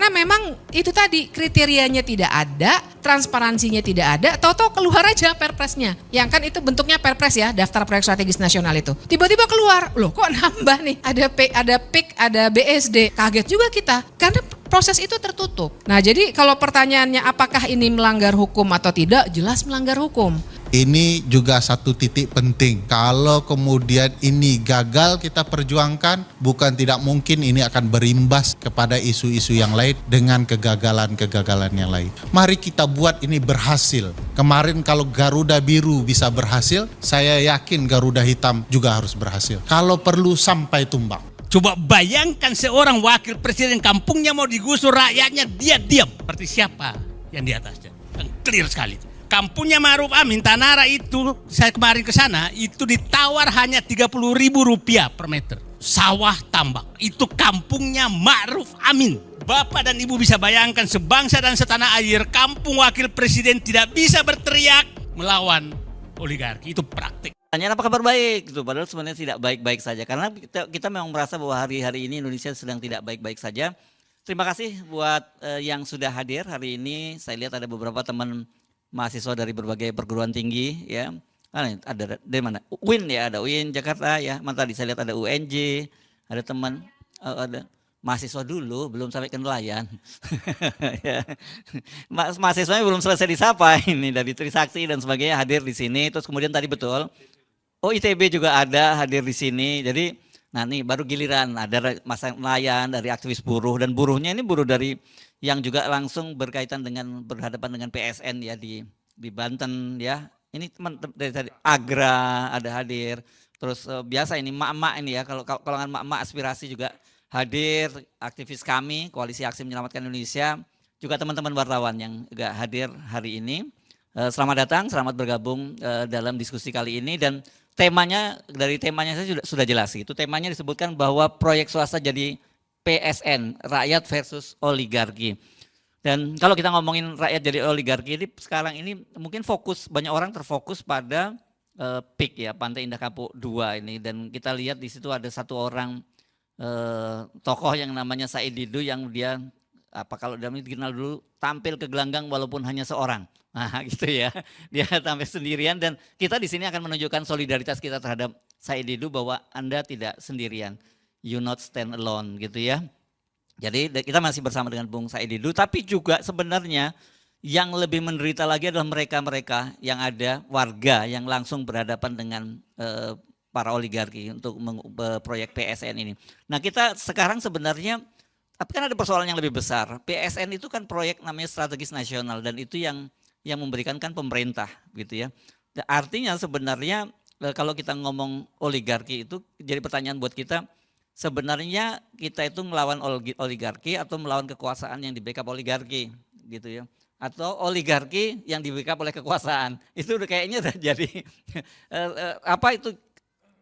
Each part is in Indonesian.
Karena memang itu tadi kriterianya tidak ada, transparansinya tidak ada, tahu-tahu keluar aja perpresnya. Yang kan itu bentuknya perpres ya, daftar proyek strategis nasional itu. Tiba-tiba keluar, loh kok nambah nih, ada PIK, ada BSD. Kaget juga kita, karena proses itu tertutup. Nah jadi kalau pertanyaannya apakah ini melanggar hukum atau tidak, jelas melanggar hukum. Ini juga satu titik penting. Kalau kemudian ini gagal kita perjuangkan, bukan tidak mungkin ini akan berimbas kepada isu-isu yang lain dengan kegagalan-kegagalan yang lain. Mari kita buat ini berhasil. Kemarin kalau Garuda Biru bisa berhasil, saya yakin Garuda Hitam juga harus berhasil. Kalau perlu sampai tumbang. Coba bayangkan seorang wakil presiden kampungnya mau digusur, rakyatnya dia diam. Seperti siapa yang di atasnya? Yang clear sekali. Kampungnya Ma'ruf Amin, Tanara itu, saya kemarin ke sana, itu ditawar hanya Rp30.000 per meter. Sawah tambak, itu kampungnya Ma'ruf Amin. Bapak dan Ibu bisa bayangkan sebangsa dan setanah air, kampung wakil presiden tidak bisa berteriak melawan oligarki. Itu praktik. Tanya apa kabar baik gitu, padahal sebenarnya tidak baik-baik saja. Karena kita memang merasa bahwa hari-hari ini Indonesia sedang tidak baik-baik saja. Terima kasih buat yang sudah hadir hari ini. Saya lihat ada beberapa teman mahasiswa dari berbagai perguruan tinggi ya. Ada dari mana? UIN ya, ada UIN Jakarta ya. Mana tadi saya lihat ada UNJ, ada teman ada mahasiswa dulu belum sampai ke nelayan. Ya. Mahasiswanya belum selesai disapa ini dari Trisakti dan sebagainya hadir di sini. Terus kemudian tadi betul ITB juga ada hadir di sini. Jadi nah nih baru giliran ada masa nelayan dari aktivis buruh, dan buruhnya ini buruh dari yang juga langsung berkaitan dengan berhadapan dengan PSN ya di Banten ya. Ini teman dari tadi Agra ada hadir. Terus biasa ini mak-mak ini ya, kalau kalangan mak-mak aspirasi juga hadir, aktivis kami Koalisi Aksi Menyelamatkan Indonesia, juga teman-teman wartawan yang juga hadir hari ini. Selamat datang, selamat bergabung dalam diskusi kali ini. Dan temanya, dari temanya saya sudah jelas gitu. Temanya disebutkan bahwa proyek swasta jadi PSN, rakyat versus oligarki. Dan kalau kita ngomongin rakyat jadi oligarki ini sekarang ini mungkin banyak orang terfokus pada PIK ya, Pantai Indah Kapuk 2 ini. Dan kita lihat di situ ada satu orang tokoh yang namanya Said Didu yang dia kalau dalam ini dikenal dulu tampil ke gelanggang walaupun hanya seorang. Nah gitu ya, dia tampil sendirian, dan kita di sini akan menunjukkan solidaritas kita terhadap Said Didu bahwa Anda tidak sendirian. You not stand alone gitu ya. Jadi kita masih bersama dengan Bung Said Didu, tapi juga sebenarnya yang lebih menderita lagi adalah mereka-mereka yang ada warga yang langsung berhadapan dengan para oligarki untuk proyek PSN ini. Nah kita sekarang sebenarnya, tapi kan ada persoalan yang lebih besar. PSN itu kan proyek namanya strategis nasional, dan itu yang memberikan kan pemerintah gitu ya. Artinya sebenarnya kalau kita ngomong oligarki itu jadi pertanyaan buat kita, sebenarnya kita itu melawan oligarki atau melawan kekuasaan yang di-backup oligarki gitu ya. Atau oligarki yang di-backup oleh kekuasaan. Itu kayaknya udah jadi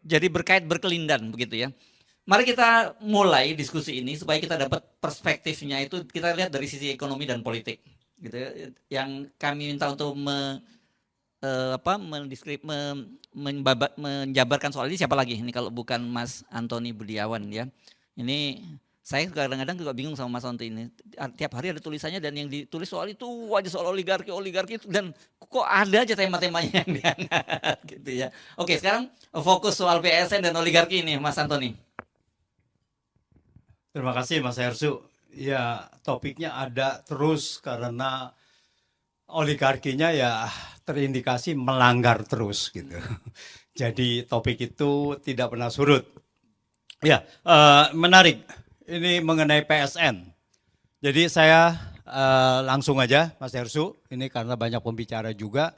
jadi berkelindan begitu ya. Mari kita mulai diskusi ini supaya kita dapat perspektifnya itu, kita lihat dari sisi ekonomi dan politik gitu ya. Yang kami minta untuk menjabarkan soal ini siapa lagi ini kalau bukan Mas Antoni Budiawan ya. Ini saya kadang-kadang juga bingung sama Mas Antoni ini. Tiap hari ada tulisannya, dan yang ditulis soal itu aja soal oligarki itu, dan kok ada aja tema-temanya yang diangkat gitu ya. Oke, sekarang fokus soal PSN dan oligarki ini Mas Antoni. Terima kasih Mas Hersu. Ya, topiknya ada terus karena oligarkinya ya terindikasi melanggar terus gitu. Jadi topik itu tidak pernah surut. Ya, menarik. Ini mengenai PSN. Jadi saya langsung aja Mas Hersu, ini karena banyak pembicara juga.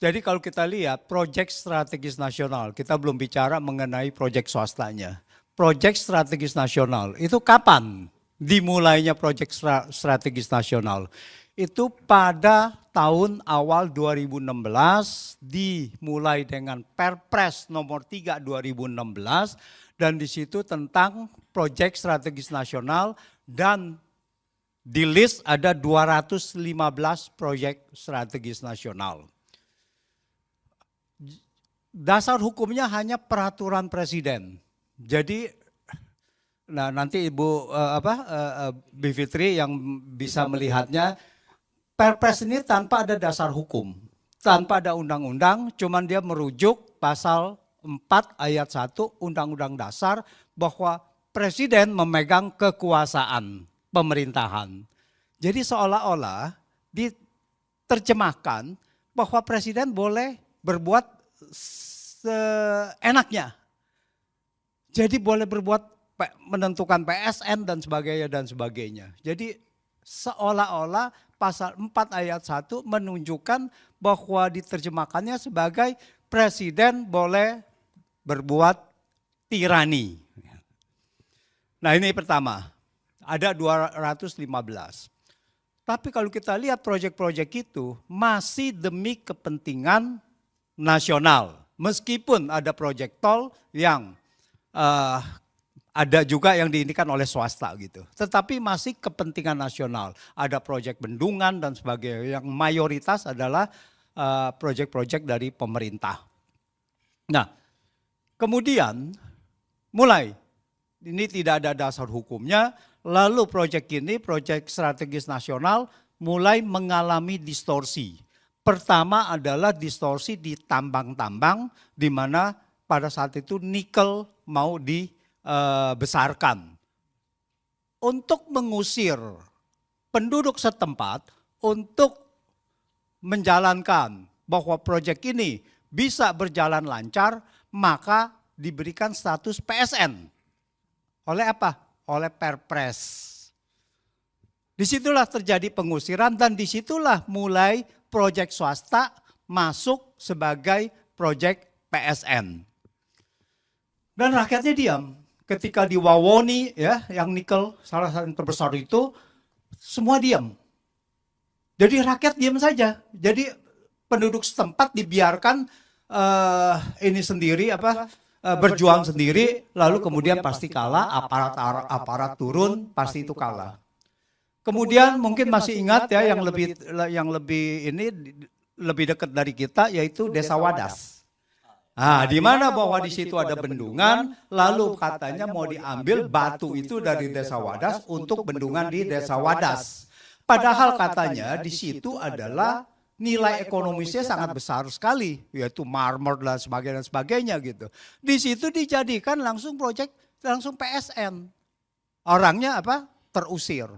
Jadi kalau kita lihat proyek strategis nasional, kita belum bicara mengenai proyek swastanya. Proyek strategis nasional itu kapan dimulainya proyek strategis nasional? Itu pada tahun awal 2016 dimulai dengan Perpres nomor 3 2016, dan di situ tentang proyek strategis nasional, dan di list ada 215 proyek strategis nasional. Dasar hukumnya hanya peraturan presiden. Jadi Nah, nanti Ibu Bivitri yang bisa melihatnya, Perpres ini tanpa ada dasar hukum, tanpa ada undang-undang, cuman dia merujuk pasal 4 ayat 1 Undang-Undang Dasar bahwa presiden memegang kekuasaan pemerintahan. Jadi seolah-olah diterjemahkan bahwa presiden boleh berbuat seenaknya. Jadi boleh berbuat menentukan PSN dan sebagainya. Jadi seolah-olah pasal 4 ayat 1 menunjukkan bahwa diterjemahkannya sebagai presiden boleh berbuat tirani. Nah, ini pertama, ada 215. Tapi kalau kita lihat proyek-proyek itu masih demi kepentingan nasional. Meskipun ada proyek tol yang ada juga yang diindikan oleh swasta gitu. Tetapi masih kepentingan nasional. Ada proyek bendungan dan sebagainya. Yang mayoritas adalah proyek-proyek dari pemerintah. Nah, kemudian mulai ini tidak ada dasar hukumnya. Lalu proyek ini, proyek strategis nasional mulai mengalami distorsi. Pertama adalah distorsi di tambang-tambang di mana pada saat itu nikel mau dibesarkan. Untuk mengusir penduduk setempat untuk menjalankan bahwa proyek ini bisa berjalan lancar, maka diberikan status PSN. Oleh apa? Oleh Perpres. Disitulah terjadi pengusiran dan disitulah mulai proyek swasta masuk sebagai proyek PSN. Dan rakyatnya diam. Ketika diwawoni ya, yang nikel salah satu yang terbesar itu, semua diam. Jadi rakyat diam saja. Jadi penduduk setempat dibiarkan ini sendiri berjuang sendiri, lalu kemudian pasti kalah, aparat turun, pasti itu kalah. Kemudian mungkin masih ingat ya yang lebih dekat dari kita yaitu Desa Wadas. Nah, di mana bahwa di situ ada bendungan, lalu katanya mau diambil batu itu dari Desa Wadas untuk bendungan di Desa Wadas. Padahal katanya di situ adalah nilai ekonomisnya sangat besar sekali, yaitu marmer dan sebagainya gitu. Di situ dijadikan langsung PSN. Orangnya terusir.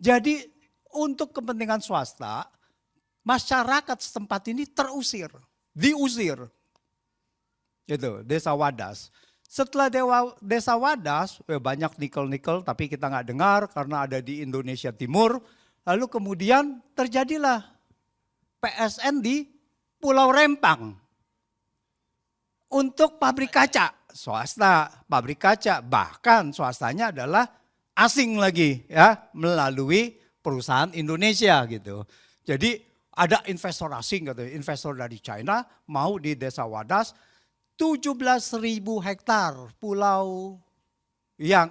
Jadi untuk kepentingan swasta, masyarakat setempat ini diusir. Itu Desa Wadas. Setelah Desa Wadas, banyak nikel-nikel tapi kita nggak dengar karena ada di Indonesia Timur. Lalu kemudian terjadilah PSN di Pulau Rempang untuk pabrik kaca, swasta pabrik kaca, bahkan swastanya adalah asing lagi ya, melalui perusahaan Indonesia gitu. Jadi ada investor asing gitu, investor dari China mau di Desa Wadas 17.000 hektar pulau yang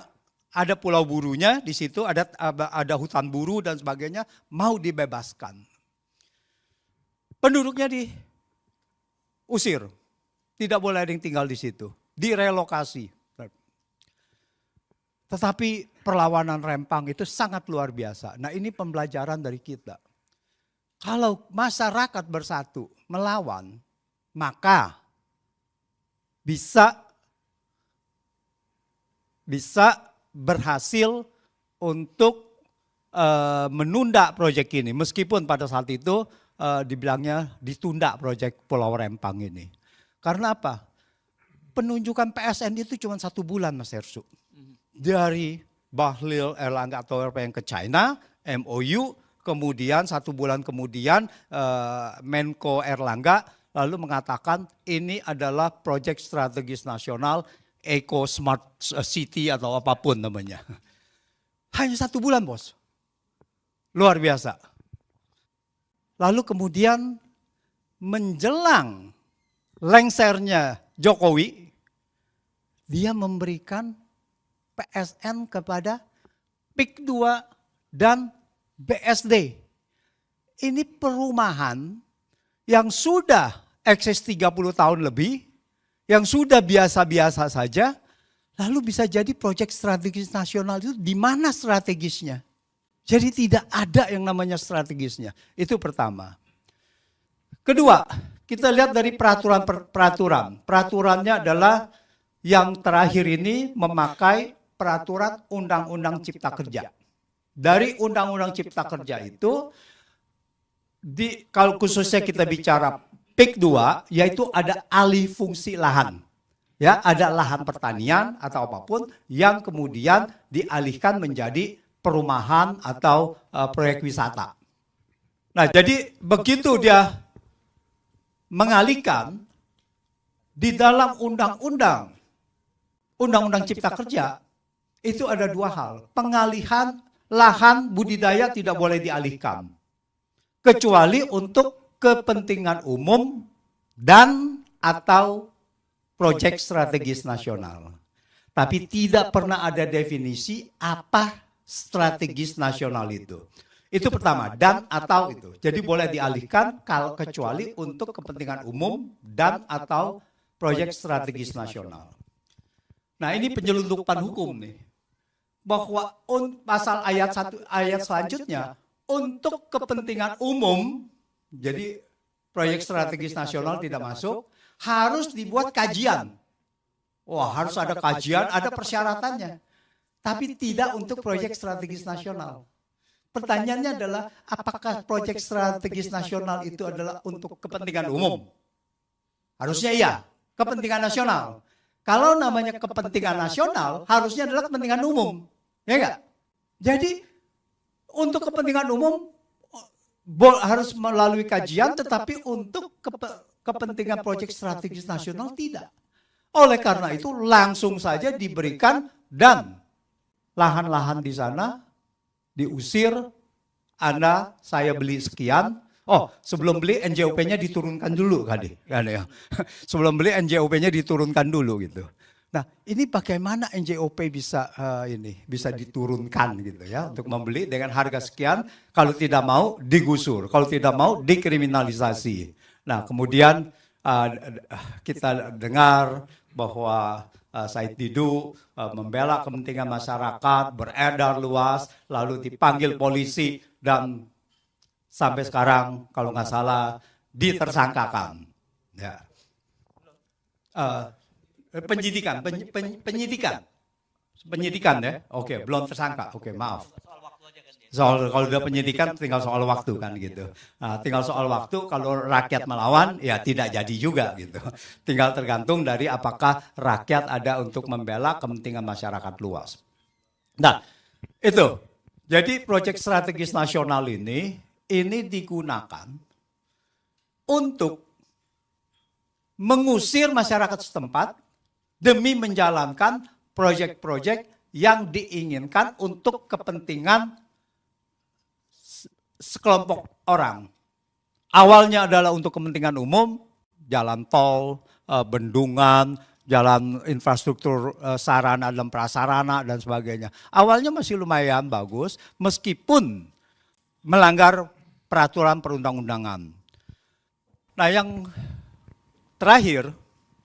ada pulau burunya di situ, ada hutan buru dan sebagainya mau dibebaskan. Penduduknya diusir, tidak boleh ada yang tinggal di situ, direlokasi. Tetapi perlawanan Rempang itu sangat luar biasa. Nah, ini pembelajaran dari kita. Kalau masyarakat bersatu melawan, maka bisa berhasil untuk menunda proyek ini. Meskipun pada saat itu dibilangnya ditunda proyek Pulau Rempang ini. Karena apa? Penunjukan PSN itu cuma 1 bulan Mas Hersu. Dari Bahlil Erlangga atau yang ke China, MOU, kemudian 1 bulan kemudian Menko Erlangga lalu mengatakan ini adalah proyek strategis nasional Eco Smart City atau apapun namanya. Hanya 1 bulan bos. Luar biasa. Lalu kemudian menjelang lengsernya Jokowi, dia memberikan PSN kepada PIK 2 dan BSD. Ini perumahan yang sudah eksis 30 tahun lebih, yang sudah biasa-biasa saja, Lalu bisa jadi proyek strategis nasional itu di mana strategisnya? Jadi tidak ada yang namanya strategisnya. Itu pertama. Kedua, kita lihat dari peraturan. Peraturannya adalah yang terakhir ini memakai peraturan Undang-Undang Cipta Kerja. Dari Undang-Undang Cipta Kerja itu, kalau khususnya kita bicara PIK 2, yaitu ada alih fungsi lahan. Ya, ada lahan pertanian atau apapun yang kemudian dialihkan menjadi perumahan atau proyek wisata. Nah, jadi begitu dia mengalihkan di dalam undang-undang Cipta Kerja itu ada dua hal. Pengalihan lahan budidaya tidak boleh dialihkan kecuali untuk kepentingan umum dan atau proyek strategis nasional. Tapi tidak pernah ada definisi apa strategis nasional itu. Itu pertama, dan atau itu. Jadi boleh dialihkan kalau kecuali untuk kepentingan umum dan atau proyek strategis nasional. Nah, ini penyelundupan hukum nih. Bahwa pasal ayat 1 ayat selanjutnya untuk kepentingan umum, jadi proyek strategis nasional tidak masuk, harus dibuat kajian. Wah, harus ada kajian, ada persyaratannya. Tapi tidak untuk proyek strategis nasional. Pertanyaannya adalah, apakah proyek strategis nasional itu adalah untuk kepentingan umum? Harusnya iya, kepentingan nasional. Kalau namanya kepentingan nasional, harusnya adalah kepentingan umum. Ya enggak? Jadi, untuk kepentingan umum harus melalui kajian, tetapi untuk kepentingan proyek strategis nasional tidak. Oleh karena itu, langsung saja diberikan dan lahan-lahan di sana diusir, saya beli sekian. Oh, sebelum beli NJOP-nya diturunkan dulu kan ya. Sebelum beli NJOP-nya diturunkan dulu gitu. Nah, ini bagaimana NJOP bisa bisa diturunkan gitu ya untuk membeli dengan harga sekian, kalau tidak mau digusur, kalau tidak mau dikriminalisasi. Nah, kemudian kita dengar bahwa Said Didu membela kepentingan masyarakat, beredar luas, lalu dipanggil polisi dan sampai sekarang kalau nggak salah ditersangkakan. Ya. Penyidikan ya. Oke, belum tersangka. Oke, maaf. Soal kalau udah penyidikan tinggal soal waktu kan gitu. Nah, tinggal soal waktu, kalau rakyat melawan ya tidak jadi juga gitu. Tinggal tergantung dari apakah rakyat ada untuk membela kepentingan masyarakat luas. Nah, itu. Jadi proyek strategis nasional ini digunakan untuk mengusir masyarakat setempat demi menjalankan proyek-proyek yang diinginkan untuk kepentingan sekelompok orang. Awalnya adalah untuk kepentingan umum, jalan tol, bendungan, jalan infrastruktur sarana dan prasarana dan sebagainya. Awalnya masih lumayan bagus meskipun melanggar peraturan perundang-undangan. Nah, yang terakhir,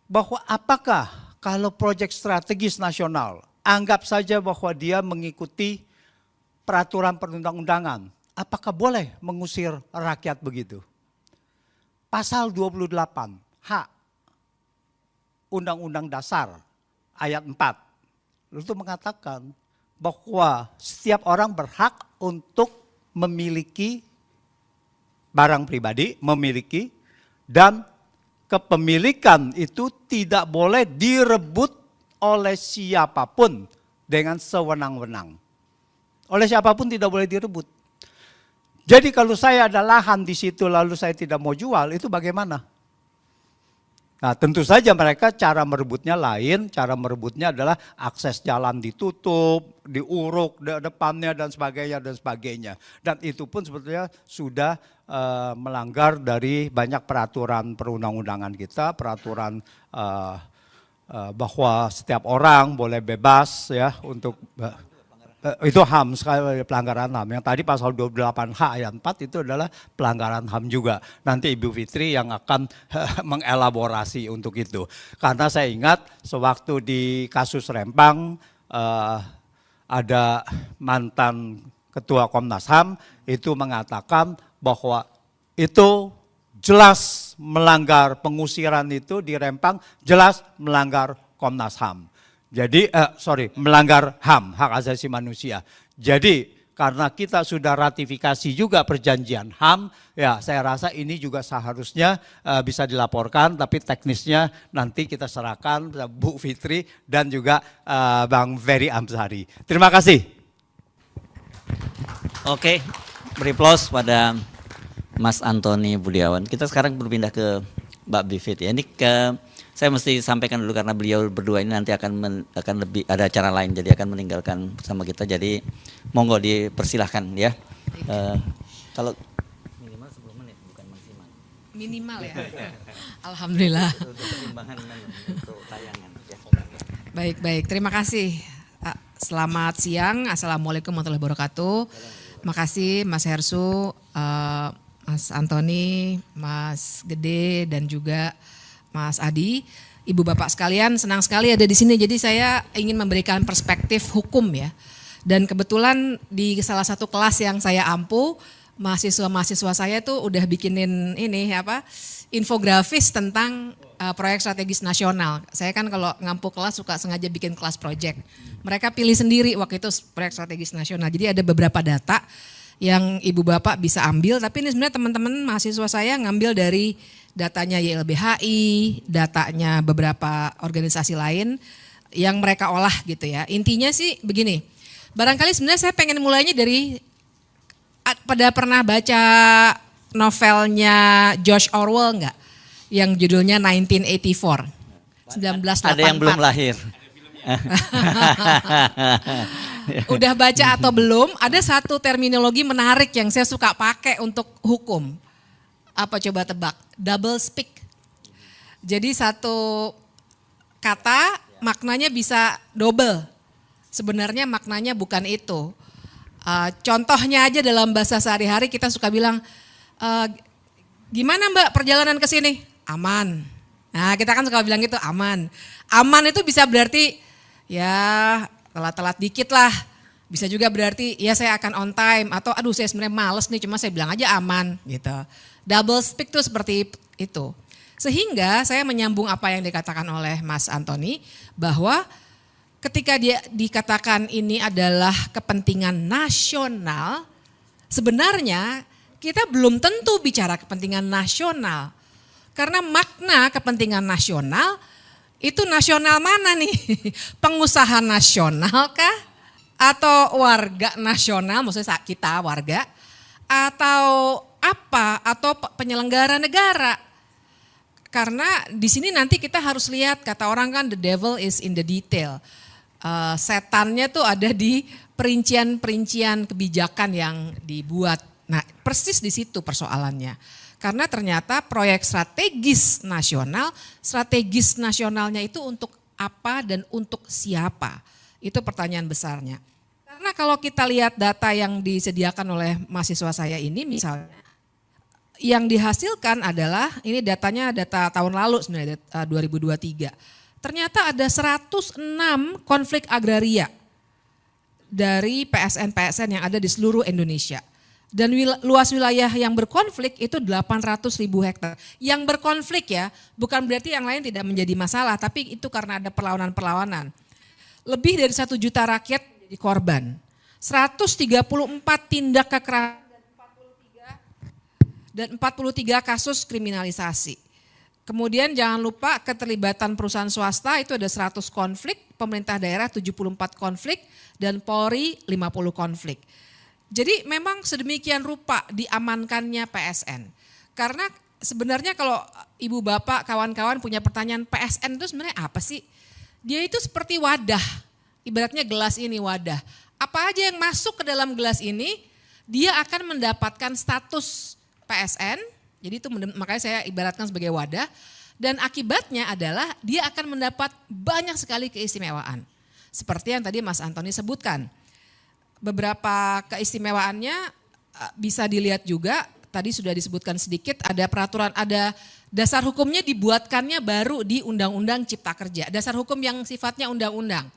bahwa apakah kalau proyek strategis nasional, anggap saja bahwa dia mengikuti peraturan perundang-undangan, apakah boleh mengusir rakyat begitu? Pasal 28 H Undang-Undang Dasar ayat 4 itu mengatakan bahwa setiap orang berhak untuk memiliki barang pribadi, dan kepemilikan itu tidak boleh direbut oleh siapapun dengan sewenang-wenang. Oleh siapapun tidak boleh direbut. Jadi kalau saya ada lahan di situ lalu saya tidak mau jual, itu bagaimana? Nah, tentu saja mereka cara merebutnya lain, cara merebutnya adalah akses jalan ditutup, diuruk depannya dan sebagainya. Dan itu pun sebetulnya sudah melanggar dari banyak peraturan perundang-undangan kita, peraturan bahwa setiap orang boleh bebas ya untuk Itu HAM, sekali pelanggaran HAM. Yang tadi pasal 28H ayat 4 itu adalah pelanggaran HAM juga. Nanti Ibu Fitri yang akan mengelaborasi untuk itu. Karena saya ingat sewaktu di kasus Rempang ada mantan Ketua Komnas HAM itu mengatakan bahwa itu jelas melanggar pengusiran itu di Rempang, jelas melanggar Komnas HAM. Jadi, melanggar HAM, hak asasi manusia. Jadi, karena kita sudah ratifikasi juga perjanjian HAM, ya saya rasa ini juga seharusnya bisa dilaporkan, tapi teknisnya nanti kita serahkan Bu Fitri dan juga Bang Ferry Amsari. Terima kasih. Oke, beri aplaus pada Mas Antoni Budiawan. Kita sekarang berpindah ke Mbak Bivit ya. Ini saya mesti sampaikan dulu karena beliau berdua ini nanti akan lebih ada acara lain, jadi akan meninggalkan bersama kita. Jadi monggo dipersilahkan ya. Kalau minimal 10 menit bukan maksimal. Minimal ya. Alhamdulillah. Untuk tayangan. Ya. Baik. Terima kasih. Selamat siang. Assalamualaikum warahmatullahi wabarakatuh. Makasih Mas Hersu, Mas Antoni, Mas Gede dan juga Mas Adi, Ibu Bapak sekalian, senang sekali ada di sini. Jadi saya ingin memberikan perspektif hukum ya. Dan kebetulan di salah satu kelas yang saya ampu, mahasiswa-mahasiswa saya tuh udah bikinin infografis tentang proyek strategis nasional. Saya kan kalau ngampu kelas suka sengaja bikin kelas project. Mereka pilih sendiri waktu itu proyek strategis nasional. Jadi ada beberapa data yang Ibu Bapak bisa ambil, tapi ini sebenarnya teman-teman mahasiswa saya ngambil dari datanya YLBHI, datanya beberapa organisasi lain yang mereka olah gitu ya. Intinya sih begini, barangkali sebenarnya saya pengen mulainya dari, pada pernah baca novelnya George Orwell enggak? Yang judulnya 1984, 1984. Ada yang belum lahir. Udah baca atau belum? Ada satu terminologi menarik yang saya suka pakai untuk hukum. Apa coba tebak? Double speak. Jadi satu kata maknanya bisa double. Sebenarnya maknanya bukan itu. Contohnya aja dalam bahasa sehari-hari kita suka bilang, gimana Mbak perjalanan ke sini? Aman. Nah kita kan suka bilang gitu, aman. Aman itu bisa berarti ya telat-telat dikit lah. Bisa juga berarti ya saya akan on time atau aduh saya sebenarnya males nih cuma saya bilang aja aman gitu. Double speak tuh seperti itu. Sehingga saya menyambung apa yang dikatakan oleh Mas Antoni bahwa ketika dia dikatakan ini adalah kepentingan nasional, sebenarnya kita belum tentu bicara kepentingan nasional. Karena makna kepentingan nasional itu nasional mana nih? Pengusaha nasional kah? Atau warga nasional, maksudnya kita warga? Atau apa? Atau penyelenggara negara? Karena di sini nanti kita harus lihat, kata orang kan the devil is in the detail. Setannya tuh ada di perincian-perincian kebijakan yang dibuat. Nah persis di situ persoalannya. Karena ternyata proyek strategis nasionalnya itu untuk apa dan untuk siapa? Itu pertanyaan besarnya. Karena kalau kita lihat data yang disediakan oleh mahasiswa saya ini misalnya, yang dihasilkan adalah, ini datanya data tahun lalu sebenarnya 2023. Ternyata ada 106 konflik agraria dari PSN-PSN yang ada di seluruh Indonesia. Dan luas wilayah yang berkonflik itu 800.000 hektar. Yang berkonflik ya, bukan berarti yang lain tidak menjadi masalah, tapi itu karena ada perlawanan-perlawanan. Lebih dari 1 juta rakyat jadi korban. 134 tindak kekerasan dan 43 kasus kriminalisasi. Kemudian jangan lupa keterlibatan perusahaan swasta itu ada 100 konflik, pemerintah daerah 74 konflik, dan Polri 50 konflik. Jadi memang sedemikian rupa diamankannya PSN. Karena sebenarnya kalau ibu bapak kawan-kawan punya pertanyaan PSN itu sebenarnya apa sih? Dia itu seperti wadah, ibaratnya gelas ini wadah. Apa aja yang masuk ke dalam gelas ini dia akan mendapatkan status PSN. Jadi itu makanya saya ibaratkan sebagai wadah. Dan akibatnya adalah dia akan mendapat banyak sekali keistimewaan. Seperti yang tadi Mas Antoni sebutkan. beberapa keistimewaannya bisa dilihat juga, tadi sudah disebutkan sedikit, ada peraturan, ada dasar hukumnya dibuatkannya baru di Undang-Undang Cipta Kerja. Dasar hukum yang sifatnya undang-undang.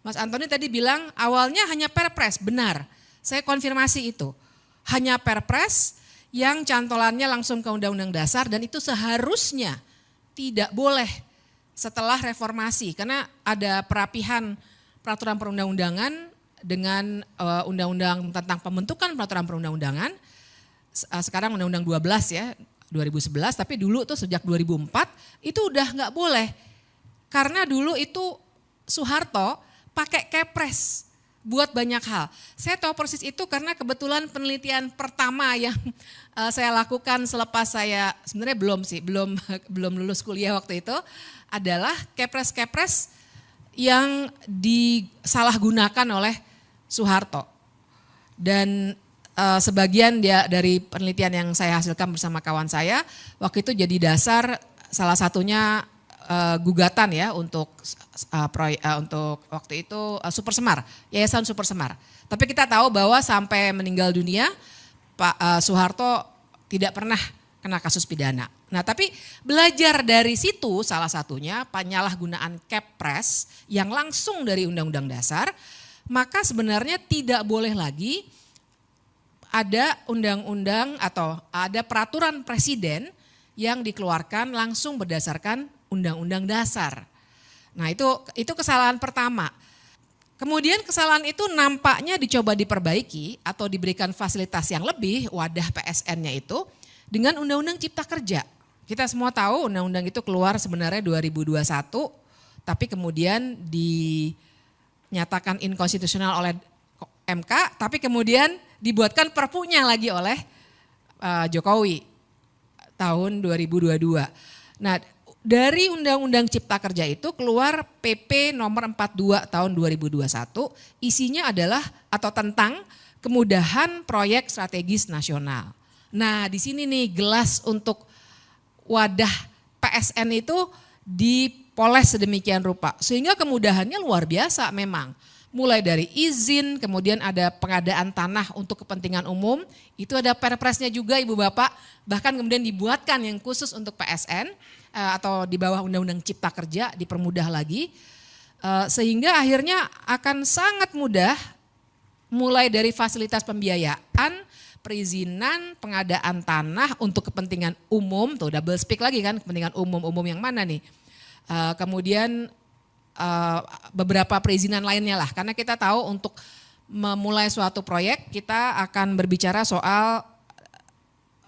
Mas Antoni tadi bilang awalnya hanya perpres, benar. Saya konfirmasi itu. Hanya perpres yang cantolannya langsung ke Undang-Undang Dasar dan itu seharusnya tidak boleh setelah reformasi. Karena ada perapihan peraturan perundang-undangan dengan undang-undang tentang pembentukan peraturan perundang-undangan. Sekarang Undang-Undang 12 ya, 2011, tapi dulu tuh sejak 2004 itu udah nggak boleh. Karena dulu itu Soeharto pakai kepres buat banyak hal. Saya tahu persis itu karena kebetulan penelitian pertama yang saya lakukan selepas saya, sebenarnya belum lulus kuliah waktu itu, adalah kepres-kepres yang disalahgunakan oleh Soeharto. Dan sebagian dari penelitian yang saya hasilkan bersama kawan saya, waktu itu jadi dasar salah satunya gugatan ya untuk waktu itu Super Semar, Yayasan Super Semar. Tapi kita tahu bahwa sampai meninggal dunia Pak Soeharto tidak pernah kena kasus pidana. Nah tapi belajar dari situ salah satunya penyalahgunaan kepres yang langsung dari Undang-Undang Dasar, maka sebenarnya tidak boleh lagi ada undang-undang atau ada peraturan presiden yang dikeluarkan langsung berdasarkan Undang-Undang Dasar. Nah itu kesalahan pertama. Kemudian kesalahan itu nampaknya dicoba diperbaiki atau diberikan fasilitas yang lebih, wadah PSN-nya itu dengan Undang-Undang Cipta Kerja. Kita semua tahu undang-undang itu keluar sebenarnya 2021, tapi kemudian dinyatakan inkonstitusional oleh MK, tapi kemudian dibuatkan perpunya lagi oleh Jokowi tahun 2022. Nah, dari Undang-Undang Cipta Kerja itu keluar PP nomor 42 tahun 2021, isinya adalah atau tentang kemudahan proyek strategis nasional. Nah, di sini nih gelas untuk wadah PSN itu dipoles sedemikian rupa sehingga kemudahannya luar biasa memang. Mulai dari izin, kemudian ada pengadaan tanah untuk kepentingan umum, itu ada perpresnya juga Ibu Bapak, bahkan kemudian dibuatkan yang khusus untuk PSN atau di bawah Undang-Undang Cipta Kerja dipermudah lagi, sehingga akhirnya akan sangat mudah mulai dari fasilitas pembiayaan, perizinan, pengadaan tanah untuk kepentingan umum, tuh double speak lagi kan, kepentingan umum yang mana nih, kemudian beberapa perizinan lainnya lah, karena kita tahu untuk memulai suatu proyek kita akan berbicara soal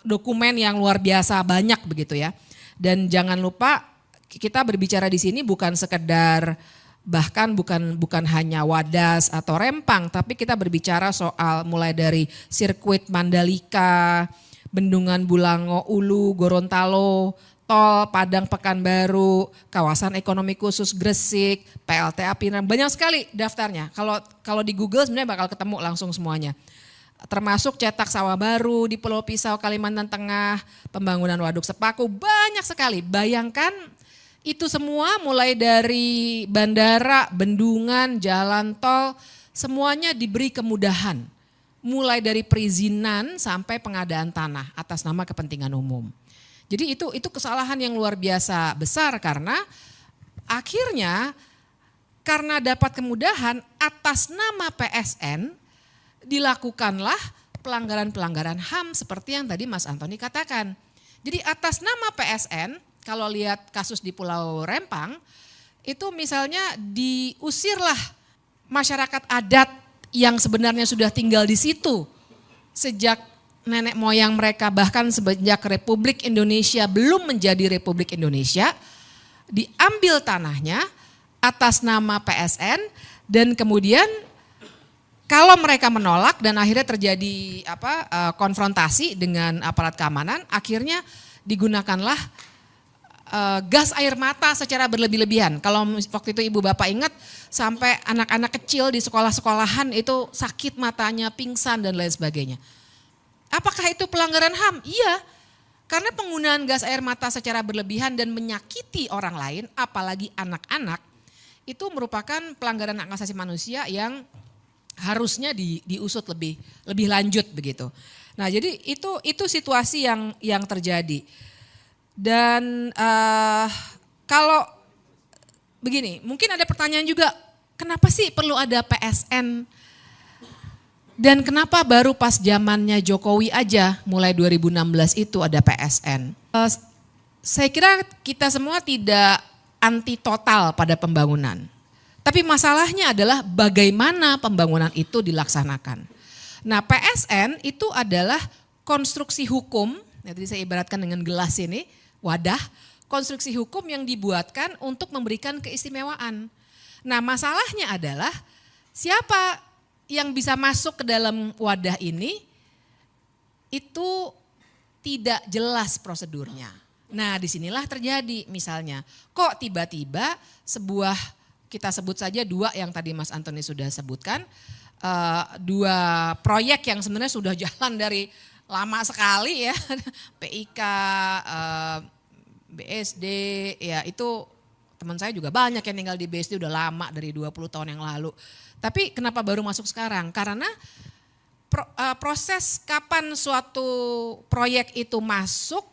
dokumen yang luar biasa banyak begitu ya. Dan jangan lupa kita berbicara di sini bukan sekedar bahkan bukan hanya Wadas atau Rempang, tapi kita berbicara soal mulai dari sirkuit Mandalika, Bendungan Bulango Ulu, Gorontalo, tol Padang Pekanbaru, kawasan ekonomi khusus Gresik, PLTA Pinang, banyak sekali daftarnya. Kalau di Google sebenarnya bakal ketemu langsung semuanya. Termasuk cetak sawah baru di Pulau Pisau, Kalimantan Tengah, pembangunan waduk Sepaku, banyak sekali. Bayangkan itu semua mulai dari bandara, bendungan, jalan tol, semuanya diberi kemudahan. Mulai dari perizinan sampai pengadaan tanah atas nama kepentingan umum. Jadi itu kesalahan yang luar biasa besar karena akhirnya karena dapat kemudahan atas nama PSN dilakukanlah pelanggaran-pelanggaran HAM seperti yang tadi Mas Antoni katakan. Jadi atas nama PSN, kalau lihat kasus di Pulau Rempang, itu misalnya diusirlah masyarakat adat yang sebenarnya sudah tinggal di situ sejak nenek moyang mereka, bahkan sejak Republik Indonesia belum menjadi Republik Indonesia, diambil tanahnya atas nama PSN dan kemudian kalau mereka menolak dan akhirnya terjadi konfrontasi dengan aparat keamanan, akhirnya digunakanlah gas air mata secara berlebih-lebihan. Kalau waktu itu Ibu Bapak ingat sampai anak-anak kecil di sekolah-sekolahan itu sakit matanya, pingsan dan lain sebagainya. Apakah itu pelanggaran HAM? Iya, karena penggunaan gas air mata secara berlebihan dan menyakiti orang lain, apalagi anak-anak, itu merupakan pelanggaran hak asasi manusia yang harusnya diusut lebih lanjut begitu. Nah, jadi itu situasi yang terjadi. Dan kalau begini, mungkin ada pertanyaan juga, kenapa sih perlu ada PSN? Dan kenapa baru pas zamannya Jokowi aja, mulai 2016 itu ada PSN? Saya kira kita semua tidak anti total pada pembangunan. Tapi masalahnya adalah bagaimana pembangunan itu dilaksanakan. Nah, PSN itu adalah konstruksi hukum, jadi saya ibaratkan dengan gelas ini, wadah, konstruksi hukum yang dibuatkan untuk memberikan keistimewaan. Nah, masalahnya adalah siapa yang bisa masuk ke dalam wadah ini itu tidak jelas prosedurnya. Nah, disinilah terjadi misalnya, kok tiba-tiba kita sebut saja 2 yang tadi Mas Antoni sudah sebutkan, 2 proyek yang sebenarnya sudah jalan dari lama sekali ya, PIK, BSD, ya itu teman saya juga banyak yang tinggal di BSD udah lama dari 20 tahun yang lalu. Tapi kenapa baru masuk sekarang? Karena proses kapan suatu proyek itu masuk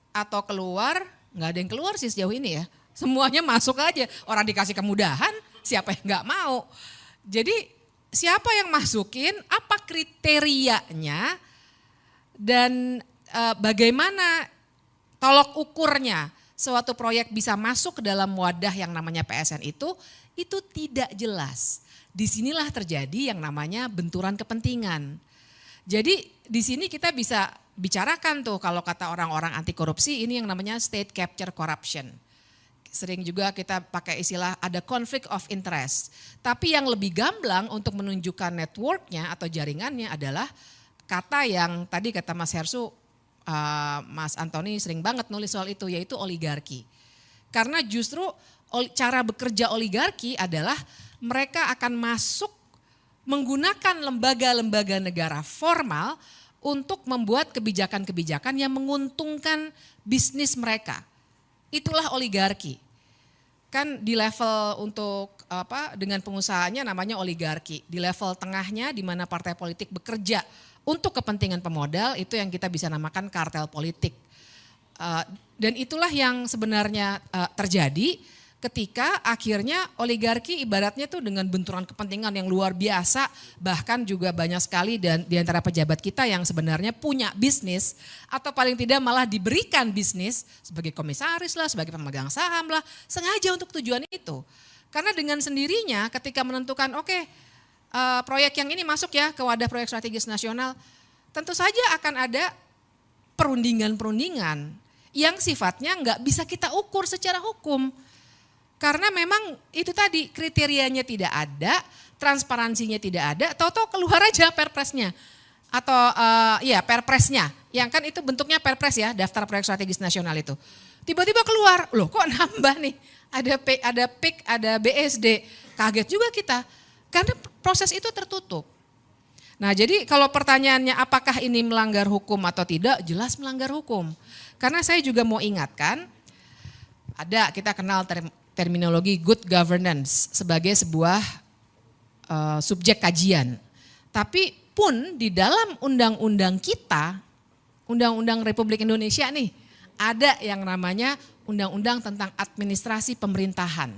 atau keluar, nggak ada yang keluar sih sejauh ini ya. Semuanya masuk aja, orang dikasih kemudahan, siapa yang nggak mau. Jadi siapa yang masukin, apa kriterianya, dan bagaimana tolok ukurnya suatu proyek bisa masuk ke dalam wadah yang namanya PSN itu tidak jelas. Disinilah terjadi yang namanya benturan kepentingan. Jadi di sini kita bisa bicarakan tuh kalau kata orang-orang anti korupsi ini yang namanya state capture corruption. Sering juga kita pakai istilah ada conflict of interest. Tapi yang lebih gamblang untuk menunjukkan networknya atau jaringannya adalah kata yang tadi kata Mas Hersu, Mas Antoni sering banget nulis soal itu, yaitu oligarki. Karena justru cara bekerja oligarki adalah mereka akan masuk menggunakan lembaga-lembaga negara formal untuk membuat kebijakan-kebijakan yang menguntungkan bisnis mereka. Itulah oligarki. Kan di level untuk dengan pengusahanya namanya oligarki. Di level tengahnya di mana partai politik bekerja untuk kepentingan pemodal itu yang kita bisa namakan kartel politik. Dan itulah yang sebenarnya terjadi ketika akhirnya oligarki ibaratnya tuh dengan benturan kepentingan yang luar biasa, bahkan juga banyak sekali dan di antara pejabat kita yang sebenarnya punya bisnis atau paling tidak malah diberikan bisnis sebagai komisaris lah, sebagai pemegang saham lah, sengaja untuk tujuan itu. Karena dengan sendirinya ketika menentukan proyek yang ini masuk ya ke wadah proyek strategis nasional, tentu saja akan ada perundingan-perundingan yang sifatnya nggak bisa kita ukur secara hukum. Karena memang itu tadi kriterianya tidak ada, transparansinya tidak ada, tahu-tahu keluar aja perpresnya. Atau perpresnya, yang kan itu bentuknya perpres ya, daftar proyek strategis nasional itu. Tiba-tiba keluar, loh kok nambah nih, ada PIK, ada BSD, kaget juga kita. Karena proses itu tertutup. Nah jadi kalau pertanyaannya apakah ini melanggar hukum atau tidak, jelas melanggar hukum. Karena saya juga mau ingatkan, kita kenal terminologi good governance sebagai sebuah subjek kajian. Tapi pun di dalam undang-undang kita, Undang-Undang Republik Indonesia nih, ada yang namanya Undang-Undang tentang Administrasi Pemerintahan.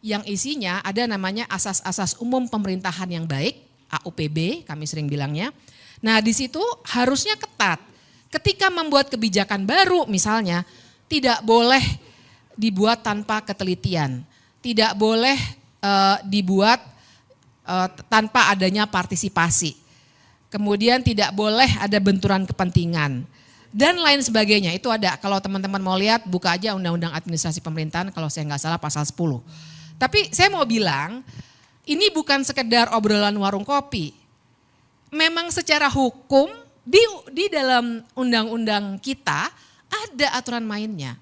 Yang isinya ada namanya asas-asas umum pemerintahan yang baik, AUPB kami sering bilangnya. Nah di situ harusnya ketat. Ketika membuat kebijakan baru misalnya, tidak boleh dibuat tanpa ketelitian, tidak boleh dibuat tanpa adanya partisipasi, kemudian tidak boleh ada benturan kepentingan, dan lain sebagainya. Itu ada, kalau teman-teman mau lihat buka aja Undang-Undang Administrasi Pemerintahan kalau saya nggak salah pasal 10. Tapi saya mau bilang, ini bukan sekedar obrolan warung kopi. Memang secara hukum di dalam undang-undang kita ada aturan mainnya.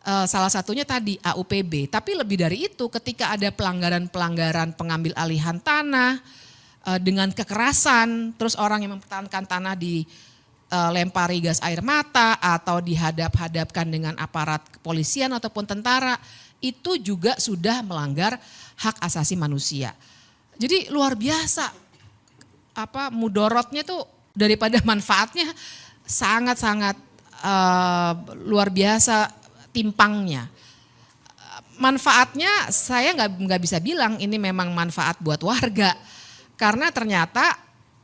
Salah satunya tadi AUPB, tapi lebih dari itu ketika ada pelanggaran-pelanggaran pengambil alihan tanah dengan kekerasan, terus orang yang mempertahankan tanah dilempari gas air mata atau dihadap-hadapkan dengan aparat kepolisian ataupun tentara, itu juga sudah melanggar hak asasi manusia. Jadi luar biasa mudorotnya tuh daripada manfaatnya sangat-sangat luar biasa timpangnya. Manfaatnya saya nggak bisa bilang ini memang manfaat buat warga, karena ternyata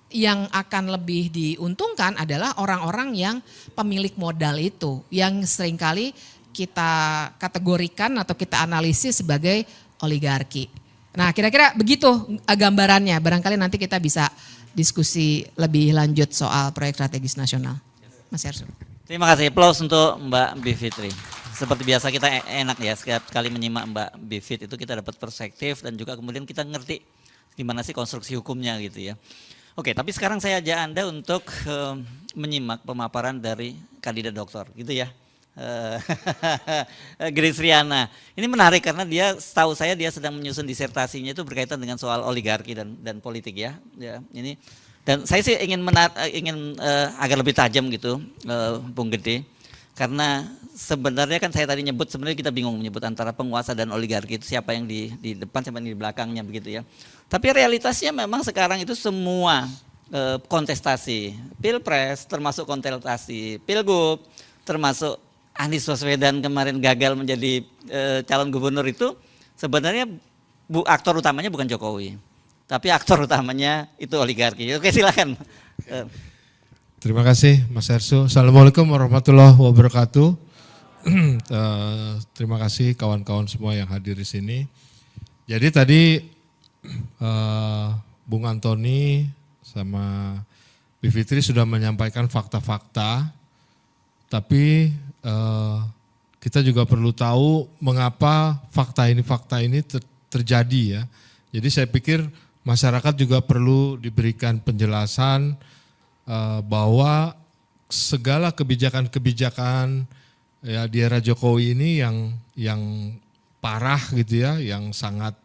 yang akan lebih diuntungkan adalah orang-orang yang pemilik modal itu, yang seringkali kita kategorikan atau kita analisis sebagai oligarki. Nah, kira-kira begitu gambarannya. Barangkali nanti kita bisa diskusi lebih lanjut soal proyek strategis nasional. Mas Yarso. Terima kasih. Applause untuk Mbak Bivitri. Seperti biasa kita enak ya, setiap kali menyimak Mbak Bivit itu kita dapat perspektif dan juga kemudian kita ngerti gimana sih konstruksi hukumnya gitu ya. Oke, tapi sekarang saya ajak Anda untuk menyimak pemaparan dari kandidat doktor gitu ya. Grace Riana. Ini menarik karena dia, setahu saya dia sedang menyusun disertasinya itu berkaitan dengan soal oligarki dan politik ya. Ini dan saya sih ingin agar lebih tajam gitu, Bung Gede. Karena sebenarnya kan saya tadi nyebut, sebenarnya kita bingung menyebut antara penguasa dan oligarki itu siapa yang di depan, siapa yang di belakangnya begitu ya. Tapi realitasnya memang sekarang itu semua kontestasi, pilpres termasuk kontestasi, pilgub termasuk Anies Baswedan kemarin gagal menjadi calon gubernur itu sebenarnya aktor utamanya bukan Jokowi, tapi aktor utamanya itu oligarki. Oke, silakan. Terima kasih Mas Yarso. Assalamualaikum warahmatullahi wabarakatuh. Terima kasih kawan-kawan semua yang hadir di sini. Jadi tadi Bung Antoni sama Bivitri sudah menyampaikan fakta-fakta, tapi kita juga perlu tahu mengapa fakta ini terjadi ya. Jadi saya pikir masyarakat juga perlu diberikan penjelasan bahwa segala kebijakan-kebijakan ya di era Jokowi ini yang parah gitu ya, yang sangat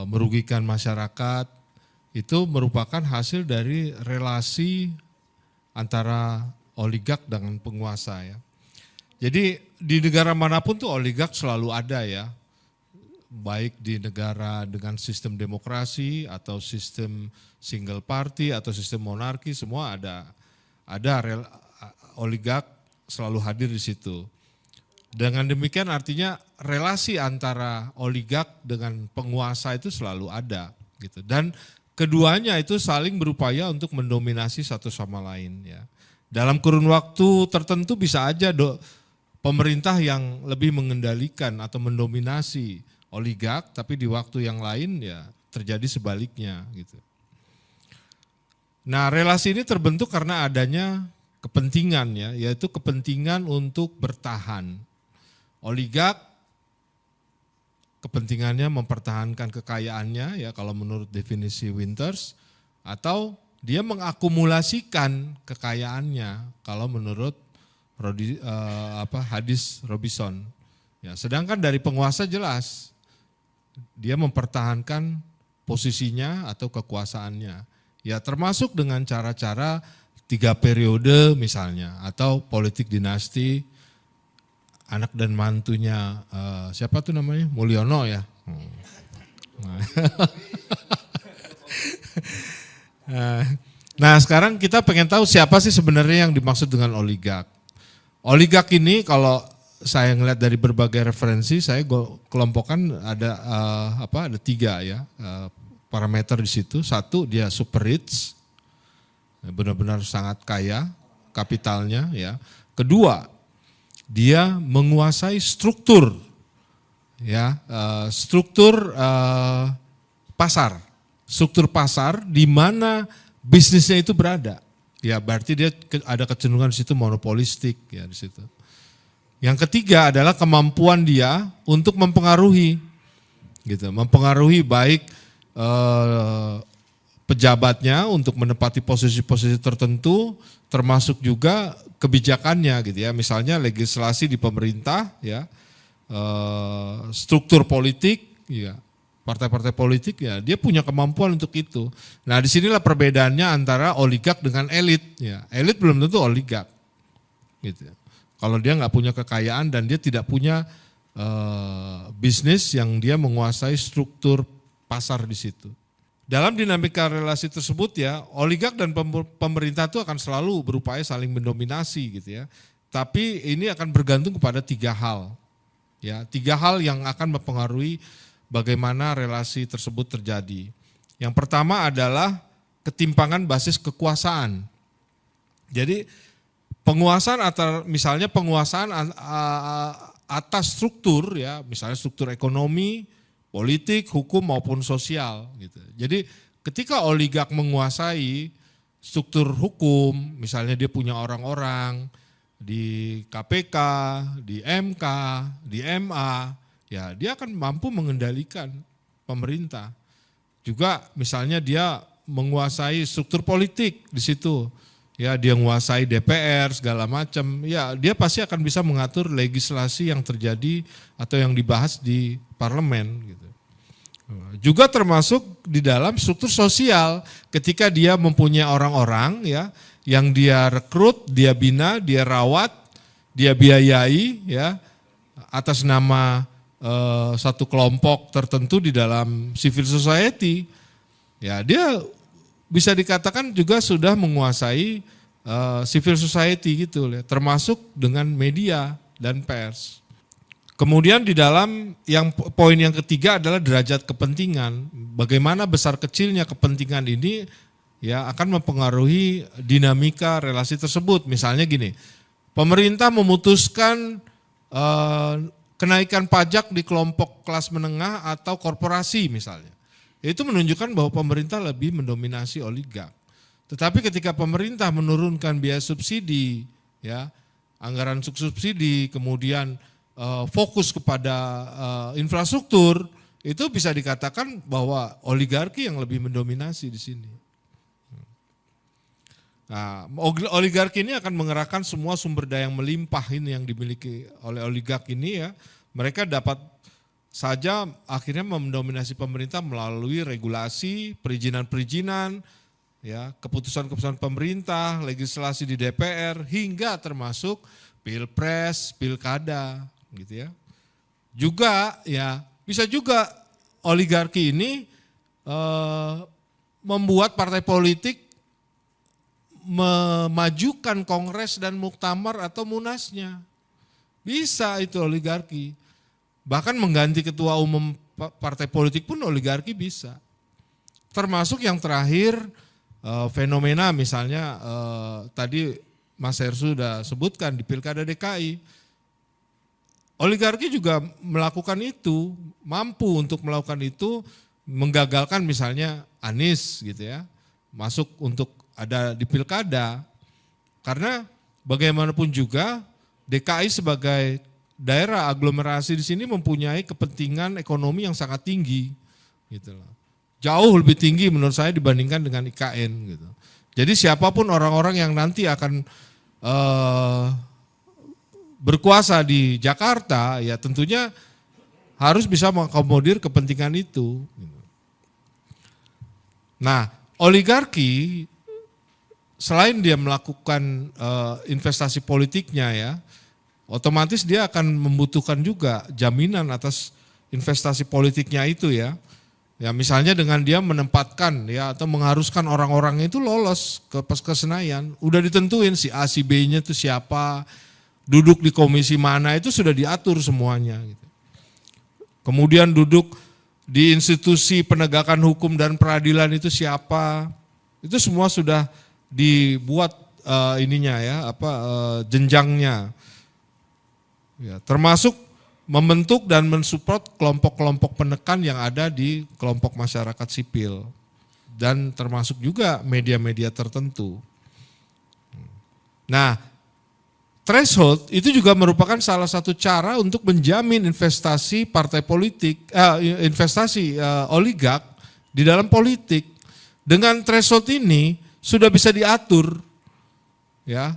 merugikan masyarakat, itu merupakan hasil dari relasi antara oligark dengan penguasa ya. Jadi di negara manapun tuh oligark selalu ada ya, baik di negara dengan sistem demokrasi atau sistem single party atau sistem monarki, semua ada oligark selalu hadir di situ. Dengan demikian artinya relasi antara oligark dengan penguasa itu selalu ada gitu. Dan keduanya itu saling berupaya untuk mendominasi satu sama lain ya. Dalam kurun waktu tertentu bisa aja pemerintah yang lebih mengendalikan atau mendominasi oligark, tapi di waktu yang lain ya terjadi sebaliknya gitu. Nah, relasi ini terbentuk karena adanya kepentingan ya, yaitu kepentingan untuk bertahan. Oligark kepentingannya mempertahankan kekayaannya ya kalau menurut definisi Winters, atau dia mengakumulasikan kekayaannya kalau menurut hadis Robinson. Ya, sedangkan dari penguasa jelas dia mempertahankan posisinya atau kekuasaannya. Ya termasuk dengan cara-cara 3 periode misalnya, atau politik dinasti, anak dan mantunya siapa tuh namanya, Mulyono ya. Nah sekarang kita pengen tahu siapa sih sebenarnya yang dimaksud dengan oligark. Oligark ini kalau saya ngelihat dari berbagai referensi, saya kelompokkan ada 3 ya parameter di situ. Satu, dia super rich, benar-benar sangat kaya kapitalnya ya. Kedua, dia menguasai struktur ya, struktur pasar di mana bisnisnya itu berada. Ya berarti dia ada kecenderungan di situ monopolistik ya di situ. Yang ketiga adalah kemampuan dia untuk mempengaruhi gitu, mempengaruhi baik pejabatnya untuk menempati posisi-posisi tertentu, termasuk juga kebijakannya gitu ya, misalnya legislasi di pemerintah ya, struktur politik ya, partai-partai politik ya, dia punya kemampuan untuk itu. Nah disinilah perbedaannya antara oligark dengan elit ya. Elit belum tentu oligark gitu. Kalau dia nggak punya kekayaan dan dia tidak punya bisnis yang dia menguasai struktur pasar di situ. dalam dinamika relasi tersebut ya, oligark dan pemerintah itu akan selalu berupaya saling mendominasi gitu ya. Tapi ini akan bergantung kepada 3 hal. Ya, 3 hal yang akan mempengaruhi bagaimana relasi tersebut terjadi. Yang pertama adalah ketimpangan basis kekuasaan. Jadi penguasaan misalnya penguasaan atas struktur ya, misalnya struktur ekonomi, politik, hukum maupun sosial gitu. Jadi ketika oligark menguasai struktur hukum, misalnya dia punya orang-orang di KPK, di MK, di MA, ya dia akan mampu mengendalikan pemerintah. Juga misalnya dia menguasai struktur politik di situ. Ya, dia menguasai DPR segala macam. Ya, dia pasti akan bisa mengatur legislasi yang terjadi atau yang dibahas di parlemen gitu. Juga termasuk di dalam struktur sosial ketika dia mempunyai orang-orang ya yang dia rekrut, dia bina, dia rawat, dia biayai ya atas nama satu kelompok tertentu di dalam civil society. Ya, dia bisa dikatakan juga sudah menguasai civil society gitu, termasuk dengan media dan pers. Kemudian di dalam poin yang ketiga adalah derajat kepentingan. Bagaimana besar kecilnya kepentingan ini ya akan mempengaruhi dinamika relasi tersebut. Misalnya gini, pemerintah memutuskan kenaikan pajak di kelompok kelas menengah atau korporasi misalnya. Itu menunjukkan bahwa pemerintah lebih mendominasi oligark. Tetapi ketika pemerintah menurunkan biaya subsidi, ya anggaran subsidi, kemudian fokus kepada infrastruktur, itu bisa dikatakan bahwa oligarki yang lebih mendominasi di sini. Nah, oligarki ini akan mengerahkan semua sumber daya yang melimpah ini yang dimiliki oleh oligark ini ya. Mereka dapat saja akhirnya mendominasi pemerintah melalui regulasi, perizinan-perizinan, ya, keputusan-keputusan pemerintah, legislasi di DPR, hingga termasuk pilpres, pilkada, gitu ya. Juga ya bisa juga oligarki ini membuat partai politik memajukan kongres dan muktamar atau munasnya. Bisa itu oligarki. Bahkan mengganti ketua umum partai politik pun oligarki bisa. Termasuk yang terakhir fenomena misalnya tadi Mas Heru sudah sebutkan di Pilkada DKI. Oligarki juga melakukan itu, mampu untuk melakukan itu, menggagalkan misalnya Anies gitu ya, masuk untuk ada di Pilkada. Karena bagaimanapun juga DKI sebagai daerah aglomerasi di sini mempunyai kepentingan ekonomi yang sangat tinggi, gitu loh. Jauh lebih tinggi menurut saya dibandingkan dengan IKN, gitu. Jadi siapapun orang-orang yang nanti akan berkuasa di Jakarta, ya tentunya harus bisa mengakomodir kepentingan itu. Nah, oligarki selain dia melakukan investasi politiknya ya, otomatis dia akan membutuhkan juga jaminan atas investasi politiknya itu ya. Ya misalnya dengan dia menempatkan ya atau mengharuskan orang-orang itu lolos ke Senayan, udah ditentuin si A si B-nya itu siapa, duduk di komisi mana itu sudah diatur semuanya gitu. Kemudian duduk di institusi penegakan hukum dan peradilan itu siapa, itu semua sudah dibuat ininya ya jenjangnya. Ya, termasuk membentuk dan mensupport kelompok-kelompok penekan yang ada di kelompok masyarakat sipil dan termasuk juga media-media tertentu. Nah, threshold itu juga merupakan salah satu cara untuk menjamin investasi partai politik, investasi oligark di dalam politik. Dengan threshold ini sudah bisa diatur, ya.